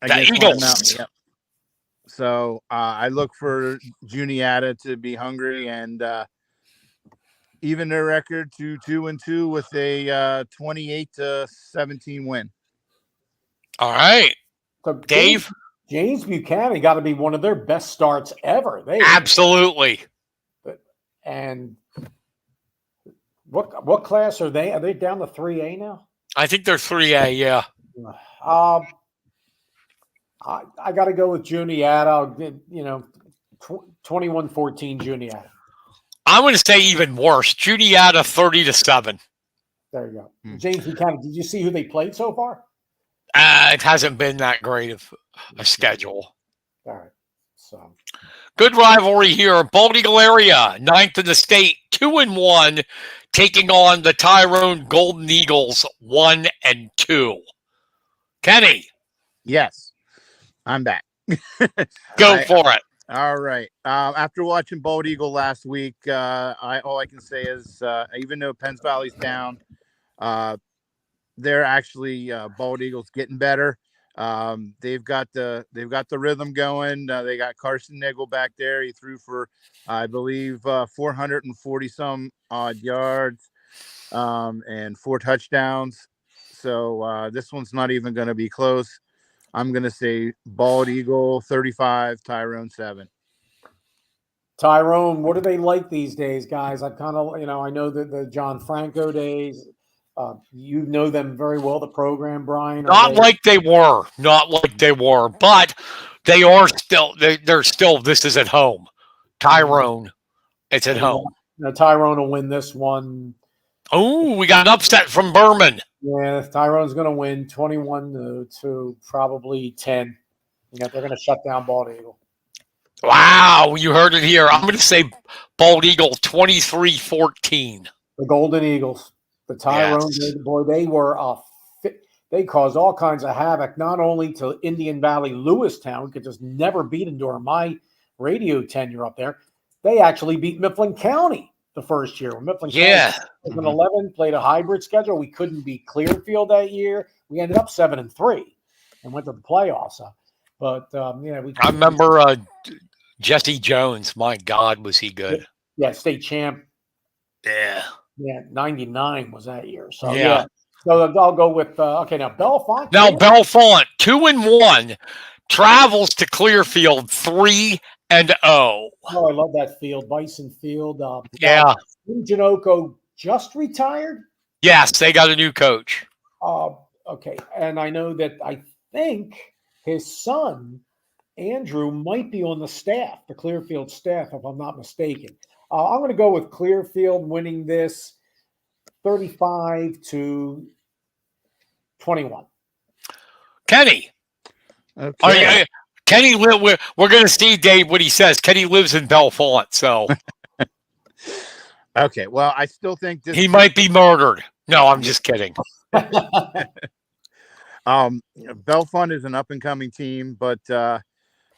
The Eagles. Mountain, yep. So I look for Juniata to be hungry and even their record to 2-2 with a 28-17 win. All right. So Dave? James Buchanan got to be one of their best starts ever. Absolutely. And what class are they? Are they down to 3A now? I think they're 3A, yeah. I got to go with Juniata. 21-14 Juniata. I'm going to say even worse. Juniata 30-7. There you go. James Buchanan, did you see who they played so far? It hasn't been that great of a schedule. All right. So good rivalry here. Bald Eagle area, 9th in the state, 2-1, taking on the Tyrone Golden Eagles, 1-2. Kenny. Yes, I'm back. Go for it. All right. After watching Bald Eagle last week, all I can say is even though Penns Valley's down, they're actually Bald Eagles getting better. They've got the rhythm going. They got Carson Niggle back there. He threw for, I believe, 440 some odd yards and 4 touchdowns. So this one's not even going to be close. I'm going to say Bald Eagle 35, Tyrone 7. Tyrone, what are they like these days, guys? I've kind of, I know that the John Franco days. You know them very well, the program, Brian. Not like they were, but they are still. They're still. This is at home. Tyrone, it's at home. Tyrone will win this one. Oh, we got an upset from Burman. Yeah, Tyrone's going to win 21 to probably 10. They're going to shut down Bald Eagle. Wow, you heard it here. I'm going to say Bald Eagle 23-14. The Golden Eagles. The Tyrone, boy, they were they caused all kinds of havoc, not only to Indian Valley, Lewistown, could just never beat them during my radio tenure up there. They actually beat Mifflin County the first year. Mifflin County 11 played a hybrid schedule. We couldn't beat Clearfield that year. We ended up 7-3 and went to the playoffs. But I remember Jesse Jones. My God, was he good? Yeah, state champ. Yeah. Yeah, 99 was that year. So yeah. So I'll go with now Bellefonte. Now Bellefonte 2-1 travels to Clearfield 3-0. Oh, I love that field, Bison Field. Janoko just retired. Yes, they got a new coach. Okay, and I know that I think his son Andrew might be on the staff, the Clearfield staff, if I'm not mistaken. I'm going to go with Clearfield winning this 35-21. Kenny. Okay. Kenny, we're going to see, Dave, what he says. Kenny lives in Bellefonte, so. Okay, well, I still think he might be murdered. No, I'm just kidding. Bellefonte is an up-and-coming team, but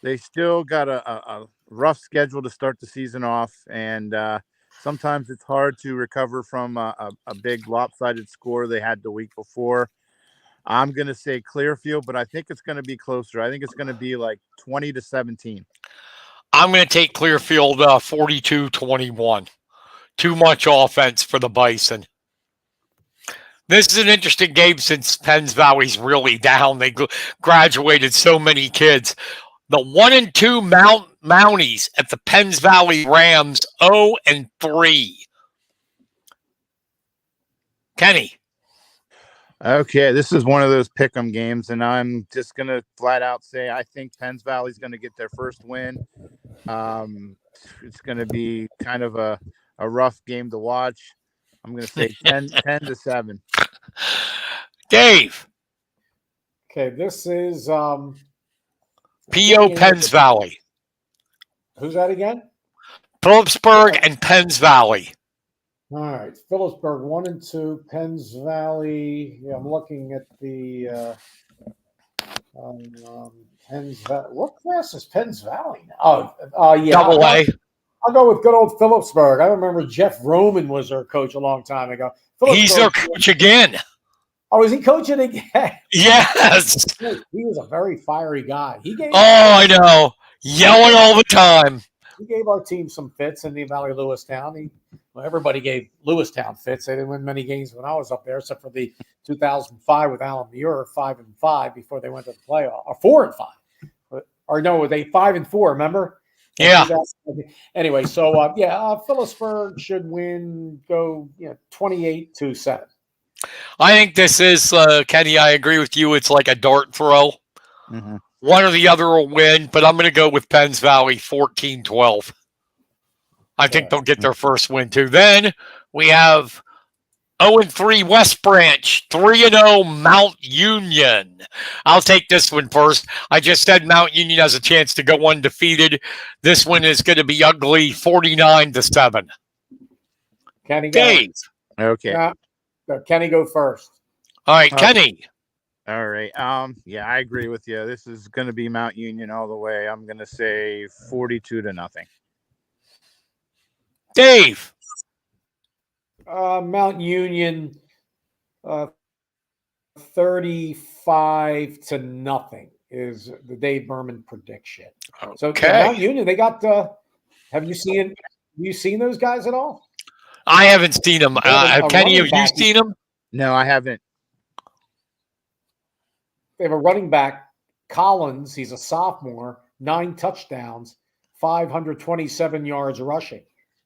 they still got a rough schedule to start the season off, and sometimes it's hard to recover from a big lopsided score they had the week before. I'm going to say Clearfield, but I think it's going to be closer. I think it's going to be like 20-17. I'm going to take Clearfield 42-21. Too much offense for the Bison. This is an interesting game since Penns Valley's really down. They graduated so many kids. The 1-2 Mounties at the Penns Valley Rams 0-3. Kenny. Okay, this is one of those pick'em games, and I'm just going to flat out say I think Penns Valley's going to get their first win. It's going to be kind of a rough game to watch. I'm going to say 10-7. Dave. Okay, this is P.O. Penns Valley. Who's that again? Phillipsburg and Penns Valley. All right, Phillipsburg 1-2, Penns Valley. Yeah, I'm looking at the Penns Valley. What class is Penns Valley now? Yeah, Double A. I'll go with good old Phillipsburg. I remember Jeff Roman was their coach a long time ago. He's their coach again. Oh, is he coaching again? Yes. He was a very fiery guy. I know. Yelling all the time. He gave our team some fits in the Valley Lewistown. Everybody gave Lewistown fits. They didn't win many games when I was up there, except for the 2005 with Alan Muir, 5-5 before they went to the playoff, or 4-5. Or no, they 5-4. Remember? Yeah. Anyway, so Phillipsburg should win. Go 28-7. I think this is Kenny. I agree with you. It's like a dart throw. Mm-hmm. One or the other will win, but I'm going to go with Penns Valley 14-12. I think they'll get their first win too. Then we have 0-3 West Branch, 3-0 Mount Union. I'll take this one first. I just said Mount Union has a chance to go undefeated. This one is going to be ugly, 49-7. Kenny, go. Dave. Okay. Kenny, go first. All right, Kenny. All right. Yeah, I agree with you. This is going to be Mount Union all the way. I'm going to say 42-0. Dave. Mount Union 35-0 is the Dave Burman prediction. So Okay. Mount Union, they got. Have you seen those guys at all? I haven't seen them. Kenny, have you seen them? No, I haven't. They have a running back, Collins. He's a sophomore, 9 touchdowns, 527 yards rushing.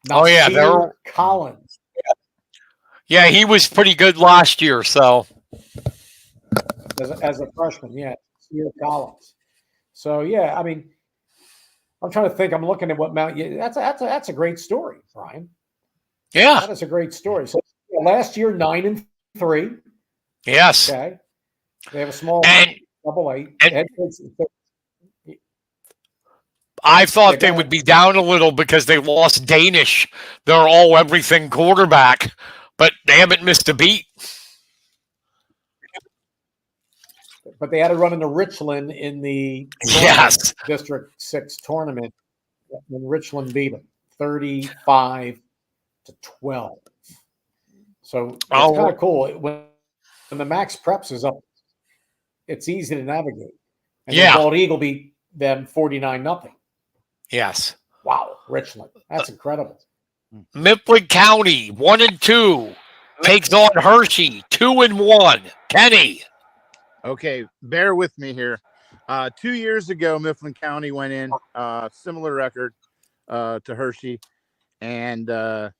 Oh, yeah, Nasir Collins. Yeah, he was pretty good last year. So As a freshman, yeah, Nasir Collins. So yeah, I mean, I'm trying to think. I'm looking at what Mount. That's a great story, Brian. yeah, That is a great story. So last year, 9-3. yes. Okay, they have a small And AA. I thought they would be down a little because they lost Danish, their all-everything quarterback, but they haven't missed a beat. But they had to run into Richland in the Yes. District 6 tournament, and Richland beat them 35-12. So it's kind of cool when the Max Preps is up. It's easy to navigate. And then Bald Eagle beat them 49-0. Yes. Wow, Richland. That's incredible. Mifflin County 1-2 takes on Hershey 2-1. Kenny. Okay, bear with me here. 2 years ago, Mifflin County went in similar record to Hershey and got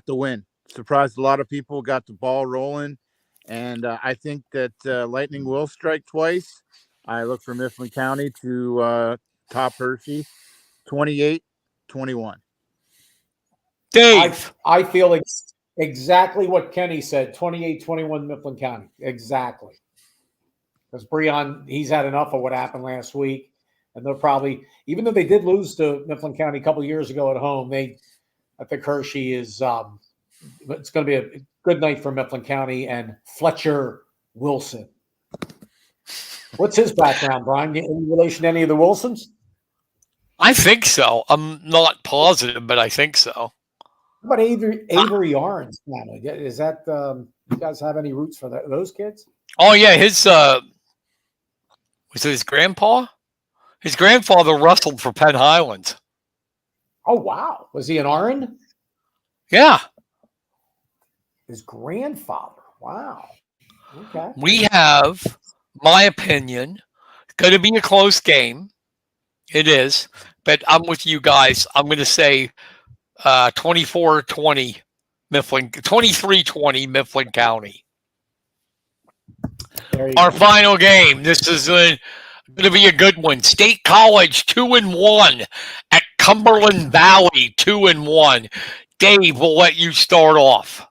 the win. Surprised a lot of people, got the ball rolling. And I think that lightning will strike twice. I look for Mifflin County to top Hershey 28-21. Dave. I feel exactly what Kenny said, 28-21 Mifflin County. Exactly. Because Breon, he's had enough of what happened last week. And they'll probably, even though they did lose to Mifflin County a couple of years ago at home, I think Hershey is, it's going to be a good night for Mifflin County and Fletcher Wilson. What's his background, Brian? In relation to any of the Wilsons? I think so. I'm not positive, but I think so. What about Avery Orange family? Is that, you guys have any roots for those kids? Oh, yeah. Was it his grandpa? His grandfather wrestled for Penn Highlands. Oh, wow. Was he an RN? Yeah. His grandfather. Wow. Okay. We have, my opinion, going to be a close game. It is. But I'm with you guys. I'm going to say 24-20 Mifflin, 23-20 Mifflin County. Our final game. This is going to be a good one. State College 2-1 at Cumberland Valley 2-1. Dave, we'll let you start off.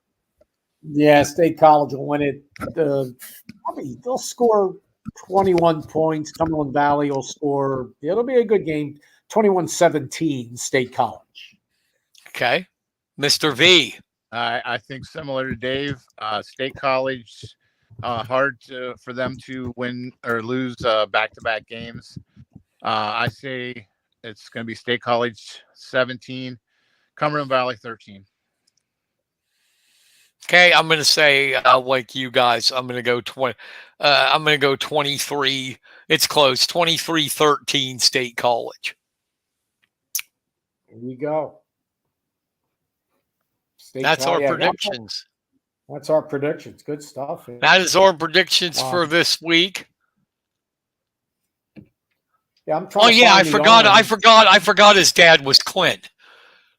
Yeah, State College will win it. They'll score 21 points. Cumberland Valley will score. It'll be a good game. 21-17 State College. Okay. Mr. V. I think similar to Dave, State College, hard for them to win or lose back-to-back games. I say it's going to be State College 17, Cumberland Valley 13. Okay, I'm going to say like you guys, I'm going to go 20. I'm going to go 23. It's close. 23-13 State College. There you go. That's our predictions. That's our predictions. Good stuff. That is our predictions for this week. Yeah, I'm trying. Oh yeah, I forgot his dad was Clint.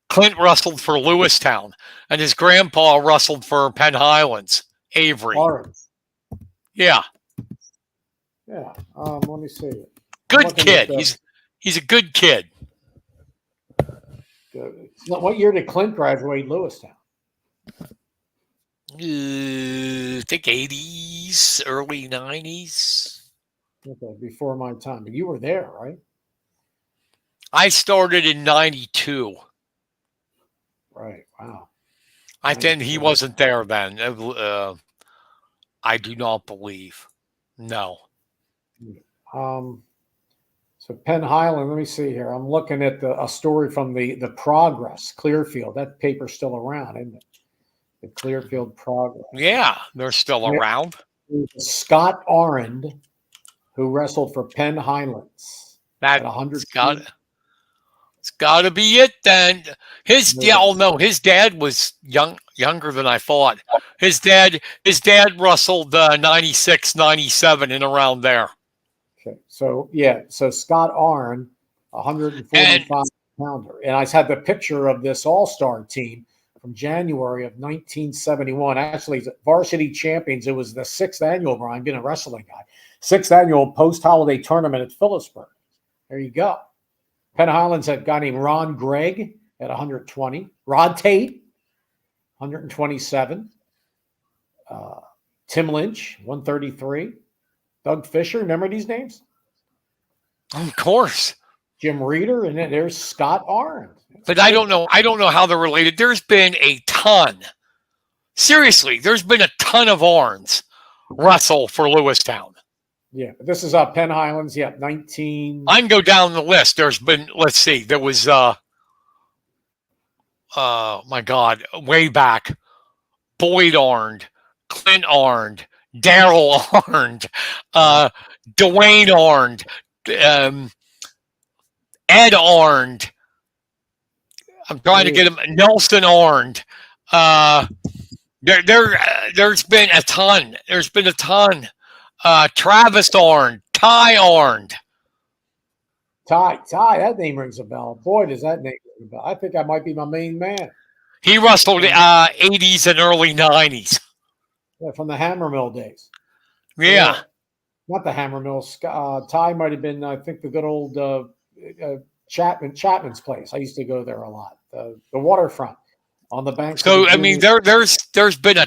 Clint wrestled for Lewistown, and his grandpa wrestled for Penn Highlands, Avery. Orange. Yeah. Yeah. Let me see. Good kid. He's a good kid. Good. What year did Clint graduate Lewistown? I think 80s, early 90s. Okay, before my time. But you were there, right? I started in 92. Right. Wow. I think he wasn't there then. I do not believe. No. So Penn Highland, let me see here. I'm looking at a story from the Progress, Clearfield. That paper's still around, isn't it? The Clearfield Progress. Yeah, they're still around. Scott Arend, who wrestled for Penn Highlands at 100. It's got to be it then. His dad was younger than I thought. His dad wrestled 96, 97 and around there. Okay, so Scott Arend, 145 pounder, and I had the picture of this all-star team from January of 1971. Actually, the varsity champions. It was the 6th annual. Brian, being a wrestling guy, 6th annual post-holiday tournament at Phillipsburg. There you go. Penn Highlands had a guy named Ron Gregg at 120. Rod Tate, 127. Tim Lynch, 133. Doug Fisher, remember these names? Of course. Jim Reeder, and then there's Scott Arend. But I don't know how they're related. There's been a ton. Seriously, there's been a ton of Arends wrestle for Lewistown. Yeah, but this is Penn Highlands. Yeah, 19. I can go down the list. There's been, let's see, there was my God, way back, Boyd Arend, Clint Arend, Daryl Arend, Dwayne Arend, Ed Arend. I'm trying to get him. Nelson Arend. There's been a ton. There's been a ton. Travis Arend, Ty Arend. Ty, that name rings a bell. Boy, does that name ring a bell. I think I might be my main man. He wrestled 80s and early 90s. Yeah, from the Hammer Mill days. Yeah. Not the Hammer Mill. Ty might have been, I think, the good old Chapman's place. I used to go there a lot. The waterfront on the banks. So I mean, there's been a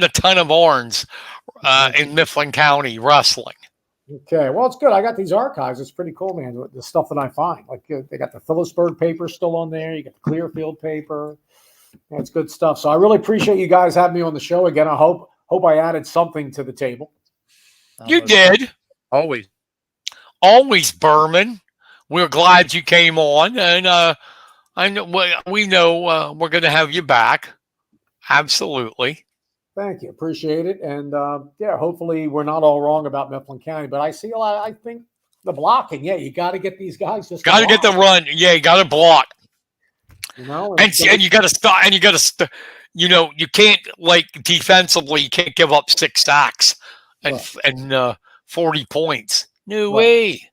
ton of Arends in Mifflin County wrestling. Okay, well, it's good. I got these archives. It's pretty cool, man. The stuff that I find, like they got the Phillipsburg paper still on there. You got the Clearfield paper. That's good stuff. So I really appreciate you guys having me on the show again. I hope I added something to the table. You did. Always, Burman. We're glad you came on, and I know we know we're going to have you back. Absolutely. Thank you. Appreciate it. And hopefully we're not all wrong about Mifflin County, but I see a lot. I think the blocking. Yeah, you got to get these guys just got to get the run. Yeah, you got to block. You know, and you got to stop. And you got to, you can't, like, defensively. You can't give up 6 sacks and 40 points. No way.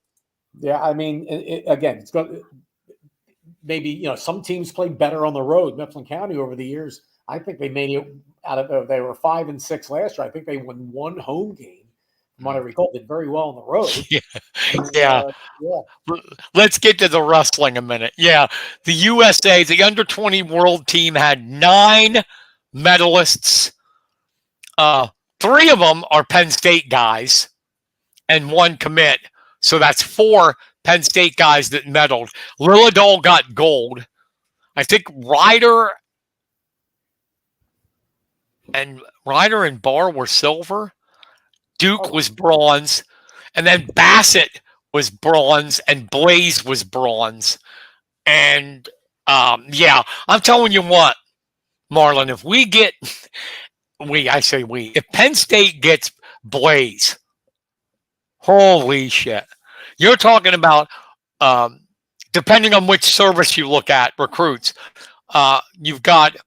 Yeah, I mean, again, it's going. Maybe some teams play better on the road. Mifflin County over the years, I think they made it out of. They were 5-6 last year. I think they won 1 home game. From what I recall, did very well on the road. Yeah. Let's get to the wrestling a minute. Yeah, the USA, the under-20 world team had 9 medalists. 3 of them are Penn State guys, and 1 commit. So that's 4 Penn State guys that medaled. Lilladall got gold. I think Ryder and Barr were silver. Duke was bronze. And then Bassett was bronze and Blaze was bronze. And I'm telling you what, Marlon, if Penn State gets Blaze, holy shit. You're talking about, depending on which service you look at, recruits. You've got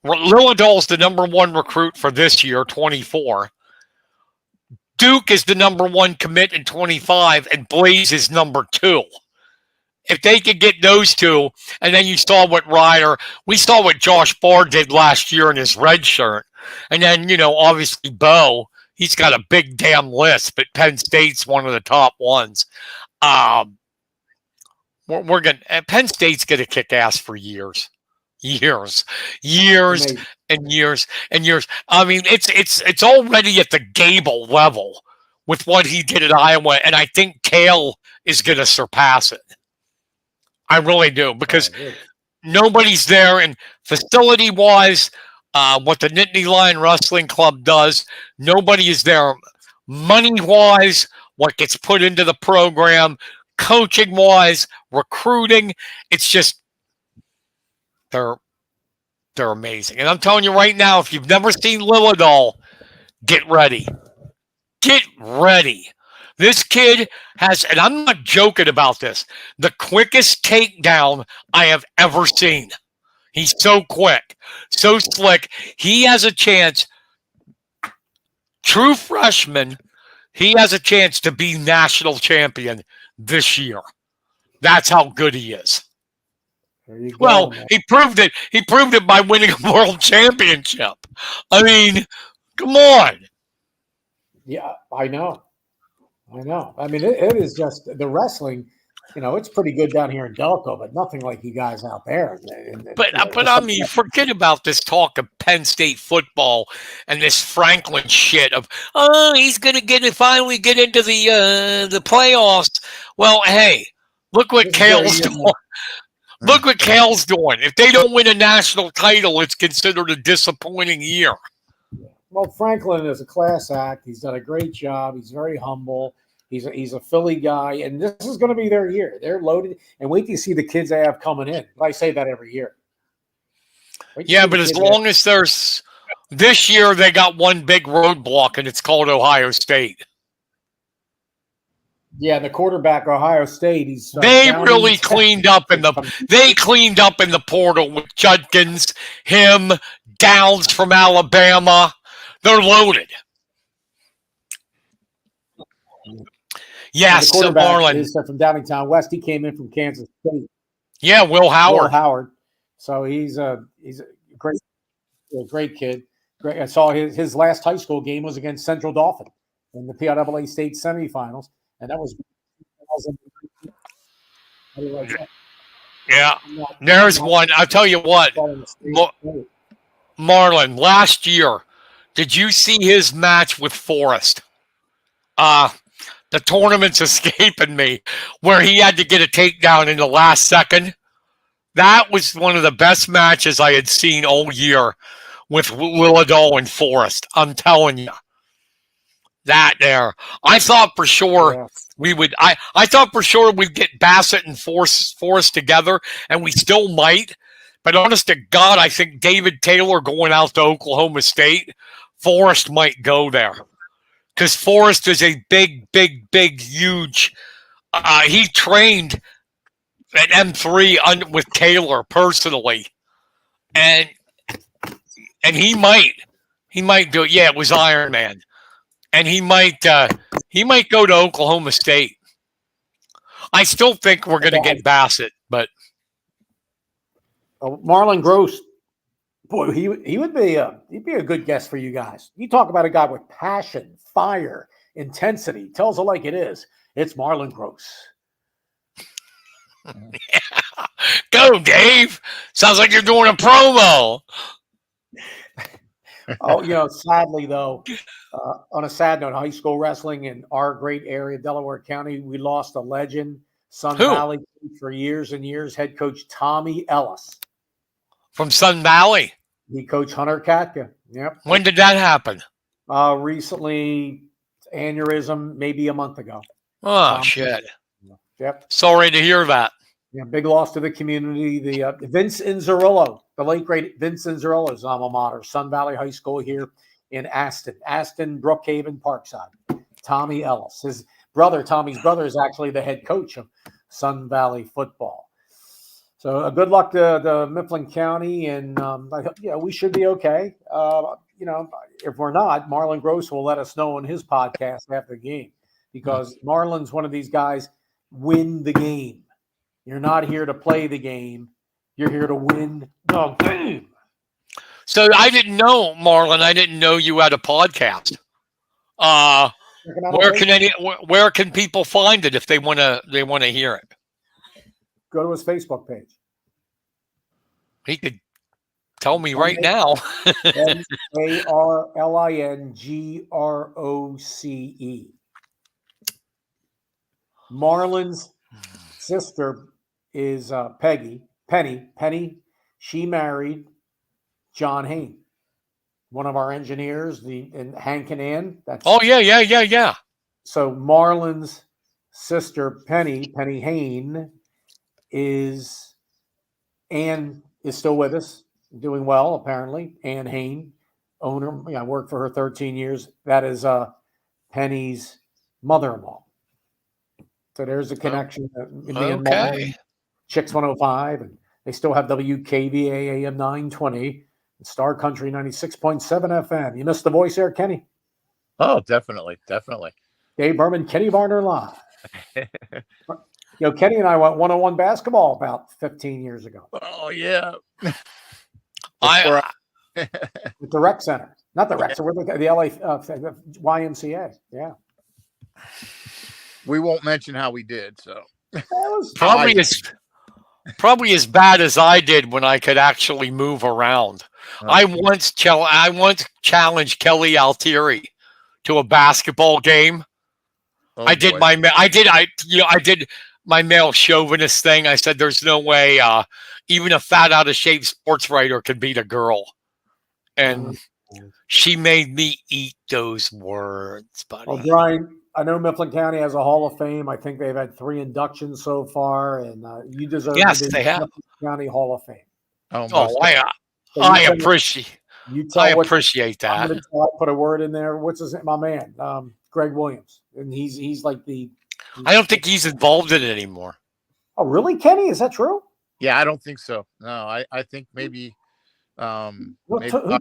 Lilladall's the number 1 recruit for this year, 24. Duke is the number 1 commit in 25, and Blaze is number 2. If they could get those 2, and then you saw what we saw what Josh Barr did last year in his red shirt. And then, obviously Bo, he's got a big damn list, but Penn State's one of the top ones. Penn State's going to kick ass for years. Years and years. I mean, it's already at the Gable level with what he did at Iowa, and I think Cale is going to surpass it. I really do, because nobody's there, and facility-wise, what the Nittany Lion Wrestling Club does, nobody is there. Money-wise, what gets put into the program, coaching-wise, recruiting, it's just they're amazing. And I'm telling you right now, if you've never seen Lilladall, get ready. Get ready. This kid has, and I'm not joking about this, the quickest takedown I have ever seen. He's so quick, so slick. He has a chance, true freshman, he has a chance to be national champion this year. That's how good he is. There you go, Well, man. he proved it. He proved it by winning a world championship. I mean, come on. Yeah, I know. I mean, it is just the wrestling. It's pretty good down here in Delco, but nothing like you guys out there. But I mean, forget about this talk of Penn State football and this Franklin shit of he's gonna finally get into the playoffs. Well, hey, look what Kale's doing. Look what Kale's doing. If they don't win a national title, it's considered a disappointing year. Well, Franklin is a class act. He's done a great job. He's very humble. He's a Philly guy, and this is going to be their year. They're loaded, and wait till you see the kids they have coming in. I say that every year. Yeah, but as long as there's this year, they got one big roadblock, and it's called Ohio State. Yeah, the quarterback, Ohio State. They really cleaned up in the portal with Judkins, him, Downs from Alabama. They're loaded. Yes, the quarterback Marlon is from Downingtown West. He came in from Kansas State. Yeah, Will Howard. So he's a great kid. Great. I saw his last high school game was against Central Dauphin in the PIAA state semifinals, and that was. How do you like that? Yeah, there's one. I'll tell you what, Marlon. Last year, did you see his match with Forrest? The tournament's escaping me, where he had to get a takedown in the last second. That was one of the best matches I had seen all year with Willado and Forrest. I'm telling you. That there. I thought for sure we would I thought for sure we'd get Bassett and Forrest together, and we still might. But honest to God, I think David Taylor going out to Oklahoma State, Forrest might go there. Because Forrest is a big, huge. He trained at M3 with Taylor personally, and he might do it. Yeah, it was Iron Man, and he might go to Oklahoma State. I still think we're going to get Bassett, but Marlon Gross. Boy, he would be he'd be a good guest for you guys. You talk about a guy with passion, fire, intensity, tells it like it is. It's Marlon Gross. Yeah. Go, Dave. Sounds like you're doing a promo. Sadly though, on a sad note, high school wrestling in our great area, Delaware County, we lost a legend, Sun Valley for years and years, head coach Tommy Ellis. From Sun Valley. He coached Hunter Katka. Yep. When did that happen? Recently, aneurysm, maybe a month ago. Oh, shit. Yep. Sorry to hear that. Yeah, big loss to the community. The Vince Inzerillo, the late great Vince Inzerillo's alma mater, Sun Valley High School here in Aston, Brookhaven, Parkside. Tommy Ellis, Tommy's brother, is actually the head coach of Sun Valley football. So good luck to Mifflin County, and we should be okay. If we're not, Marlon Gross will let us know on his podcast after the game, because Marlon's one of these guys, win the game. You're not here to play the game. You're here to win the game. So I didn't know, Marlon. I didn't know you had a podcast. Where can people find it if they want to hear it? Go to his Facebook page. He could tell me right now. MarlinGroce. Marlon's sister is Penny. She married John Hain, one of our engineers, and Hank and Ann. Yeah. So Marlon's sister, Penny Hain, Ann is still with us, doing well, apparently. Ann Hain, owner. I worked for her 13 years. That is Penny's mother-in-law. So there's a connection. Me and Okay. Martin, Chicks 105, and they still have WKVA AM 920, and Star Country 96.7 FM. You missed the voice there, Kenny? Oh, definitely. Definitely. Dave Burman, Kenny Varner live. Kenny and I went one-on-one basketball about 15 years ago. Oh, yeah. I At the rec center. Not the rec center, the LA YMCA. Yeah. We won't mention how we did, so. probably as bad as I did when I could actually move around. I once challenged Kelly Altieri to a basketball game. I did my male chauvinist thing. I said, "There's no way even a fat, out of shape sports writer could beat a girl," and she made me eat those words, buddy. Well, Brian, I know Mifflin County has a Hall of Fame. I think they've had 3 inductions so far, and you deserve yes, to be they have Mifflin County Hall of Fame. I appreciate that. I'm gonna put a word in there. What's his name? My man, Greg Williams, and he's like I don't think he's involved in it anymore. Oh, really, Kenny? Is that true? Yeah, I don't think so. No, I think maybe maybe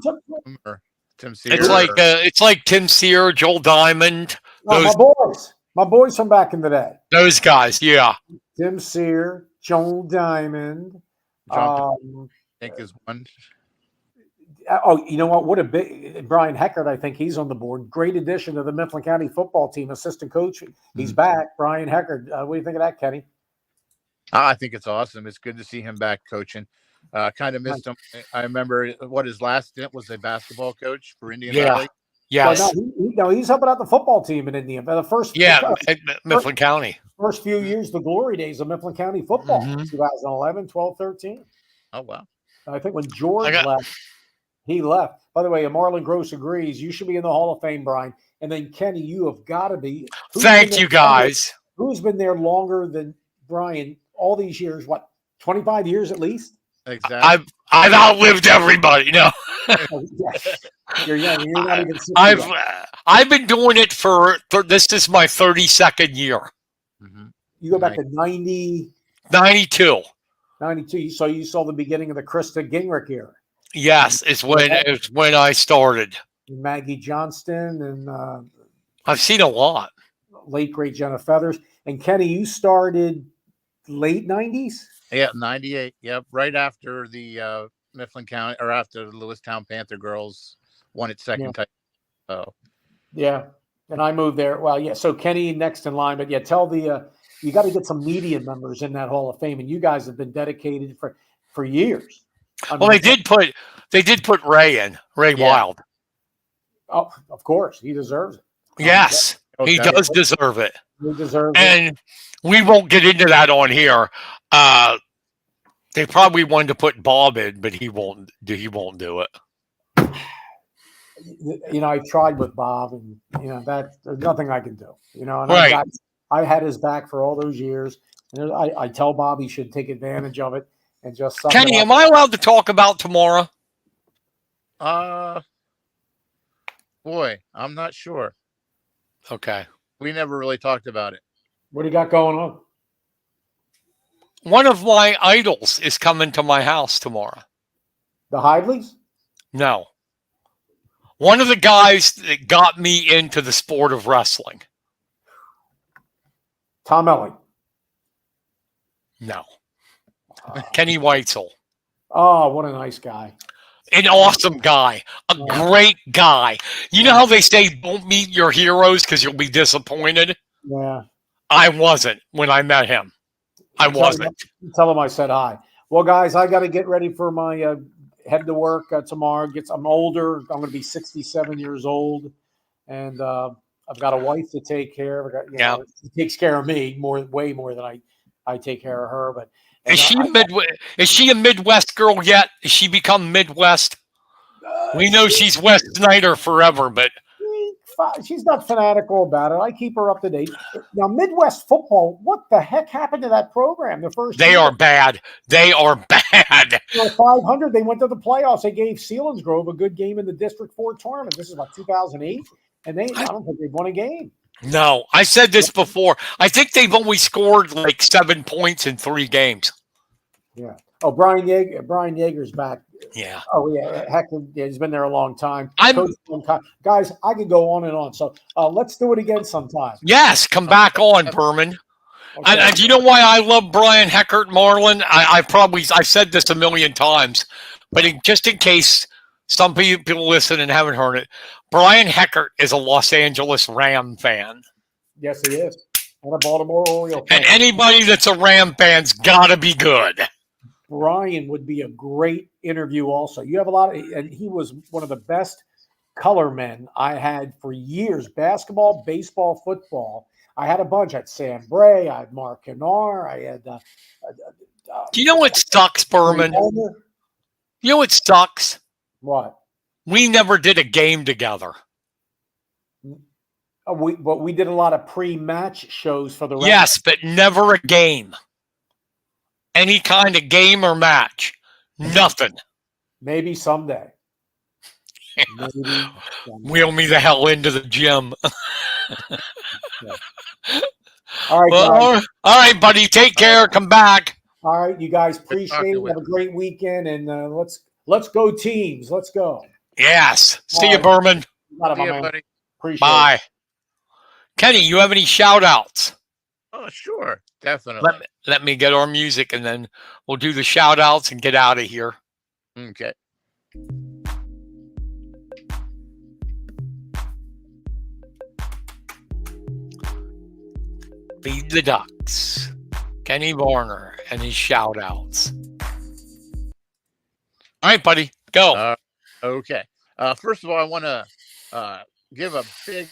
Tim Sear. It's like Tim Sear, Joel Diamond. My boys from back in the day. Those guys, yeah. Tim Sear, Joel Diamond. I think is one. Oh, you know what? What a big Brian Heckert. I think he's on the board. Great addition to the Mifflin County football team, assistant coach. He's back. Brian Heckert. What do you think of that, Kenny? I think it's awesome. It's good to see him back coaching. Kind of missed him. I remember what his last stint was, a basketball coach for Indian Valley. Yes. Well, he's helping out the football team in Indian. Mifflin County. First few years, the glory days of Mifflin County football, 2011, 12, 13. Oh, wow. I think when George left, he left. By the way, Marlon Gross agrees. You should be in the Hall of Fame, Brian. And then, Kenny, you have got to be. Thank you, guys. Who's been there longer than Brian all these years? What, 25 years at least? Exactly. I've outlived everybody. No. You're young. You're not even 60 I've been doing it this is my 32nd year. You go back to 92. 92. So you saw the beginning of the Krista Gingrich era. Yes, it's when I started. Maggie Johnston and I've seen a lot. Late great Jenna Feathers. And Kenny, you started late 90s? Yeah, 98. Yep, right after the Mifflin County or after the Lewistown Panther girls won its second title. Oh, yeah, and I moved there. Well, yeah. So Kenny next in line, but tell you got to get some media members in that Hall of Fame, and you guys have been dedicated for years. They did put Ray in, Ray Wild. Oh, of course, he deserves it. Yes, he does deserve it. He deserves it. And we won't get into that on here. They probably wanted to put Bob in, but he won't do it. I tried with Bob, and that there's nothing I can do. And right. I had his back for all those years. And I tell Bob he should take advantage of it and just. Kenny, am I allowed to talk about tomorrow? Boy, I'm not sure. Okay. We never really talked about it. What do you got going on? One of my idols is coming to my house tomorrow. The Hidleys? No. One of the guys that got me into the sport of wrestling. Tom Elling? No. Kenny Weitzel. Oh, what a nice guy. An awesome guy. A great guy. You know how they say don't meet your heroes because you'll be disappointed? Yeah. I wasn't when I met him. I wasn't. Tell him I said hi. Well, guys, I got to get ready for my head to work tomorrow. I'm older. I'm going to be 67 years old, and I've got a wife to take care of. She takes care of me way more than I take care of her. But is she a Midwest girl yet? Has she become Midwest? We know she's West Snyder forever, but she's not fanatical about it. I keep her up to date. Now, Midwest football, what the heck happened to that program? They are bad. They are bad. 500, they went to the playoffs. They gave Selinsgrove a good game in the District 4 tournament. This is like 2008. and I don't think they've won a game. No, I said this before. I think they've only scored like 7 points in 3 games. Yeah. Oh, Brian Yeager's back. Yeah. Oh yeah, heck, he's been there a long time. I'm Guys, I could go on and on. So let's do it again sometime. Yes, come back on, Burman. Okay. And do you know why I love Brian Heckert Marlin? I've said this a million times, but just in case some people listen and haven't heard it, Brian Heckert is a Los Angeles Ram fan. Yes, he is. And a Baltimore Oriole fan. And anybody that's a Ram fan's got to be good. Brian would be a great interview also. You have a lot of, and he was one of the best color men I had for years. Basketball, baseball, football. I had a bunch. I had Sam Bray. I had Mark Kennard. I had. Do you know what sucks, Burman? You know what sucks? What? We never did a game together. But we did a lot of pre-match shows for the Rams. Yes, but never a game. Any kind of game or match. Nothing. Maybe someday. Wheel me the hell into the gym. All right, well, all right, buddy. Take care. Come back. All right, you guys. Appreciate it. Have a great weekend, and let's go teams. Let's go. Yes. See you, Burman. See you, buddy. Appreciate Bye. it. Kenny, you have any shout outs? Oh, sure. Definitely. Let me get our music and then we'll do the shout outs and get out of here. Okay. Feed the Ducks. Kenny Varner and his shout outs. All right, buddy. Go. Okay. First of all, I want to give a big.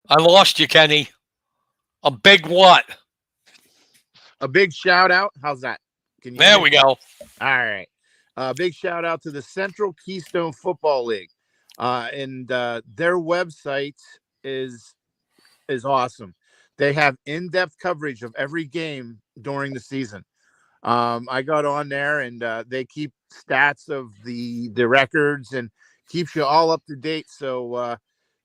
I lost you, Kenny. A big what? A big shout out. How's that? There we go. All right. Big shout out to the Central Keystone Football League. And their website is awesome. They have in-depth coverage of every game during the season. I got on there and they keep stats of the records and keeps you all up to date. So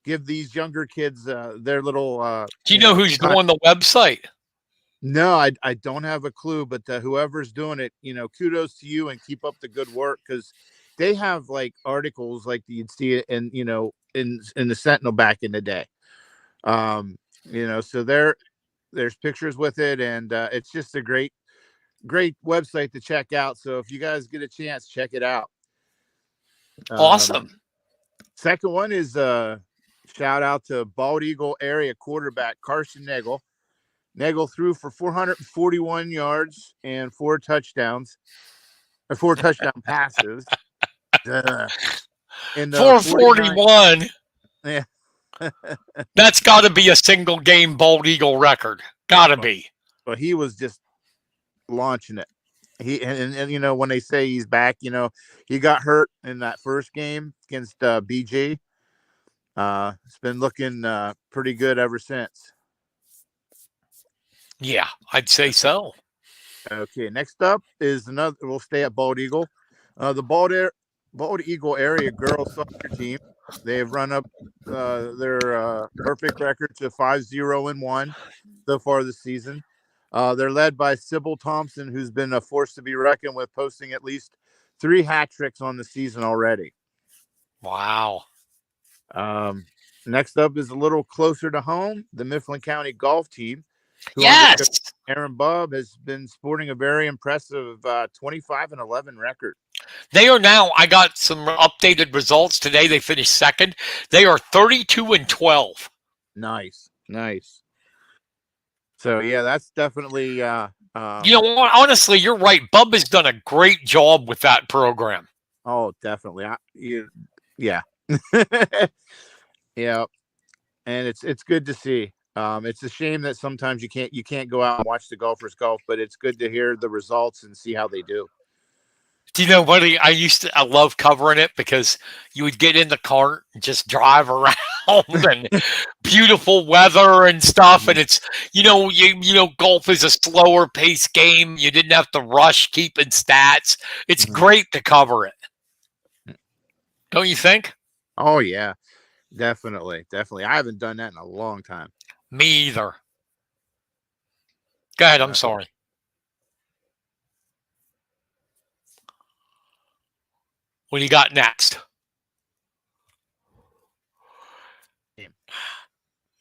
give these younger kids their little. Do you know who's doing the website? No, I don't have a clue, but whoever's doing it, kudos to you and keep up the good work, because they have like articles like you'd see it in the Sentinel back in the day. So there's pictures with it, and it's just a great website to check out. So if you guys get a chance, check it out. Awesome. Second one is shout out to Bald Eagle area quarterback Carson Nagel. Nagel threw for 441 yards and 4 touchdown passes. In 441. Yeah. That's got to be a single game Bald Eagle record. Got to be. But he was just launching it. He and when they say he's back, he got hurt in that first game against BG. It's been looking pretty good ever since. Yeah, I'd say so. Okay, next up is another. We'll stay at Bald Eagle. The Bald Eagle area girls soccer team. They have run up their perfect record to 5-0-1 so far this season. They're led by Sybil Thompson, who's been a force to be reckoned with, posting at least 3 hat tricks on the season already. Wow. Next up is a little closer to home, the Mifflin County golf team. Yes. Aaron Bubb has been sporting a very impressive 25-11 record. They are now, I got some updated results today. They finished second. They are 32-12. Nice. So, yeah, that's definitely. Honestly, you're right. Bub has done a great job with that program. Oh, definitely. Yeah. Yeah. And it's good to see. It's a shame that sometimes you can't go out and watch the golfers golf, but it's good to hear the results and see how they do. Do you know what? I love covering it because you would get in the cart and just drive around and beautiful weather and stuff. And it's, golf is a slower paced game. You didn't have to rush keeping stats. It's great to cover it. Don't you think? Oh yeah, definitely. I haven't done that in a long time. Me either. Go ahead. I'm Uh, sorry. What do you got next?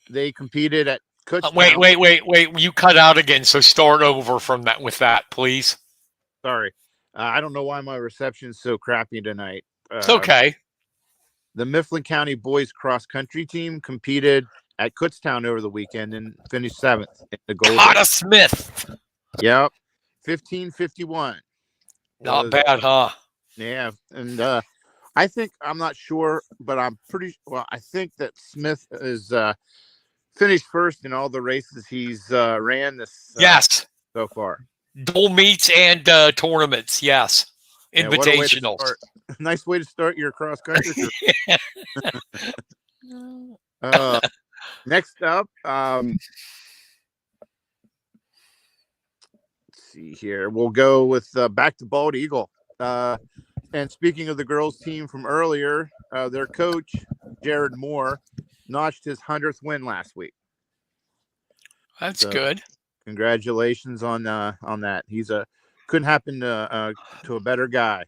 they competed at Wait, Kutztown. wait. You cut out again, so start over from that with that, please. Sorry, I don't know why my reception's so crappy tonight. It's okay. The Mifflin County boys cross country team competed at Kutztown over the weekend and finished 7th in the gold. Cotta Smith. Yep, 1551. Not bad, huh? Yeah, and I think I'm not sure, but I'm pretty well. I think that Smith is finished first in all the races he's ran this Yes. so far. Dual meets and tournaments. Yes. Yeah, what a way to Invitationals. start. Nice way to start your cross country. Next up, let's see here. We'll go with back to Bald Eagle. And speaking of the girls' team from earlier, their coach Jared Moore notched his 100th win last week. That's good. Congratulations on that. Couldn't happen to a better guy.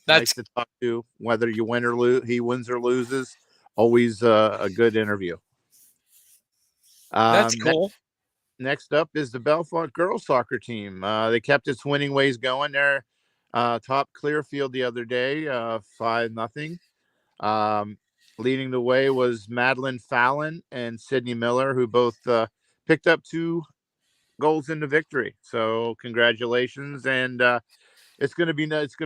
Nice to talk to, whether you win or lose. He wins or loses. Always a good interview. That's cool. Next up is the Bellefonte girls soccer team. They kept its winning ways going. They're top Clearfield the other day, 5-0. Leading the way was Madeline Fallon and Sydney Miller, who both picked up 2 goals in the victory. So congratulations, and it's going to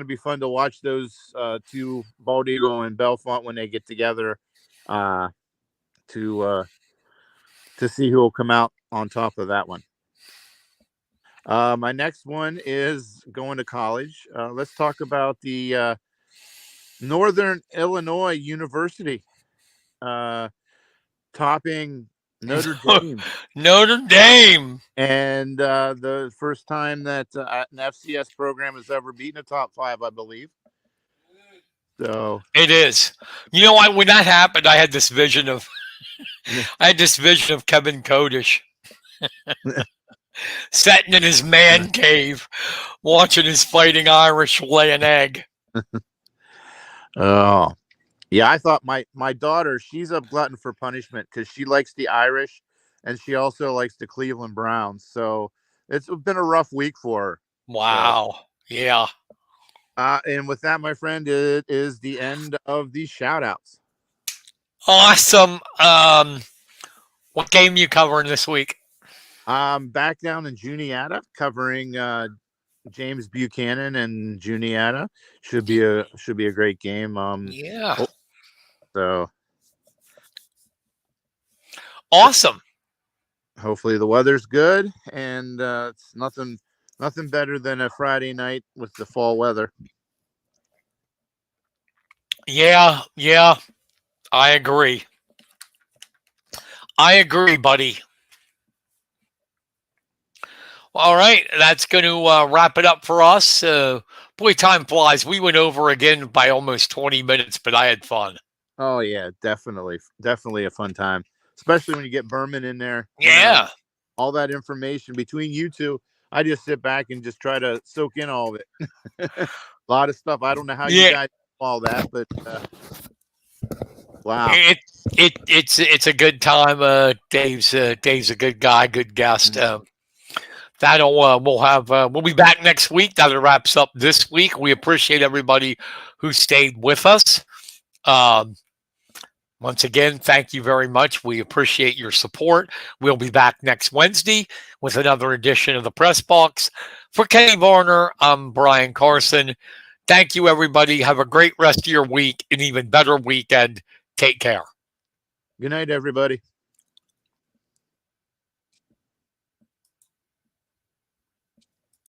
be fun to watch those 2, Bald Eagle and Bellefonte, when they get together to see who will come out on top of that one. My next one is going to college. Let's talk about the Northern Illinois University topping Notre Dame. Notre Dame. And the first time that an FCS program has ever beaten a top 5, I believe. So it is. You know, when that happened, I had this vision of Kevin Kodish sitting in his man cave, watching his Fighting Irish lay an egg. Oh, yeah. I thought my daughter, she's a glutton for punishment because she likes the Irish and she also likes the Cleveland Browns. So it's been a rough week for her. Wow. So, yeah. And with that, my friend, it is the end of the shout outs. Awesome. What game you covering this week? Back down in Juniata, covering James Buchanan and Juniata. Should be a great game. Yeah. So awesome. Hopefully the weather's good, and it's nothing better than a Friday night with the fall weather. Yeah. I agree, buddy. All right, that's going to wrap it up for us. Boy, time flies. We went over again by almost 20 minutes, but I had fun. Oh, yeah, definitely a fun time, especially when you get Burman in there. Yeah. All that information between you two, I just sit back and just try to soak in all of it. A lot of stuff. I don't know how you guys do all that, but wow. It's a good time. Dave's a good guy, good guest. We'll be back next week. That wraps up this week. We appreciate everybody who stayed with us. Once again, thank you very much. We appreciate your support. We'll be back next Wednesday with another edition of the Press Box. For Kenny Varner, I'm Brian Carson. Thank you, everybody. Have a great rest of your week, an even better weekend. Take care. Good night, everybody.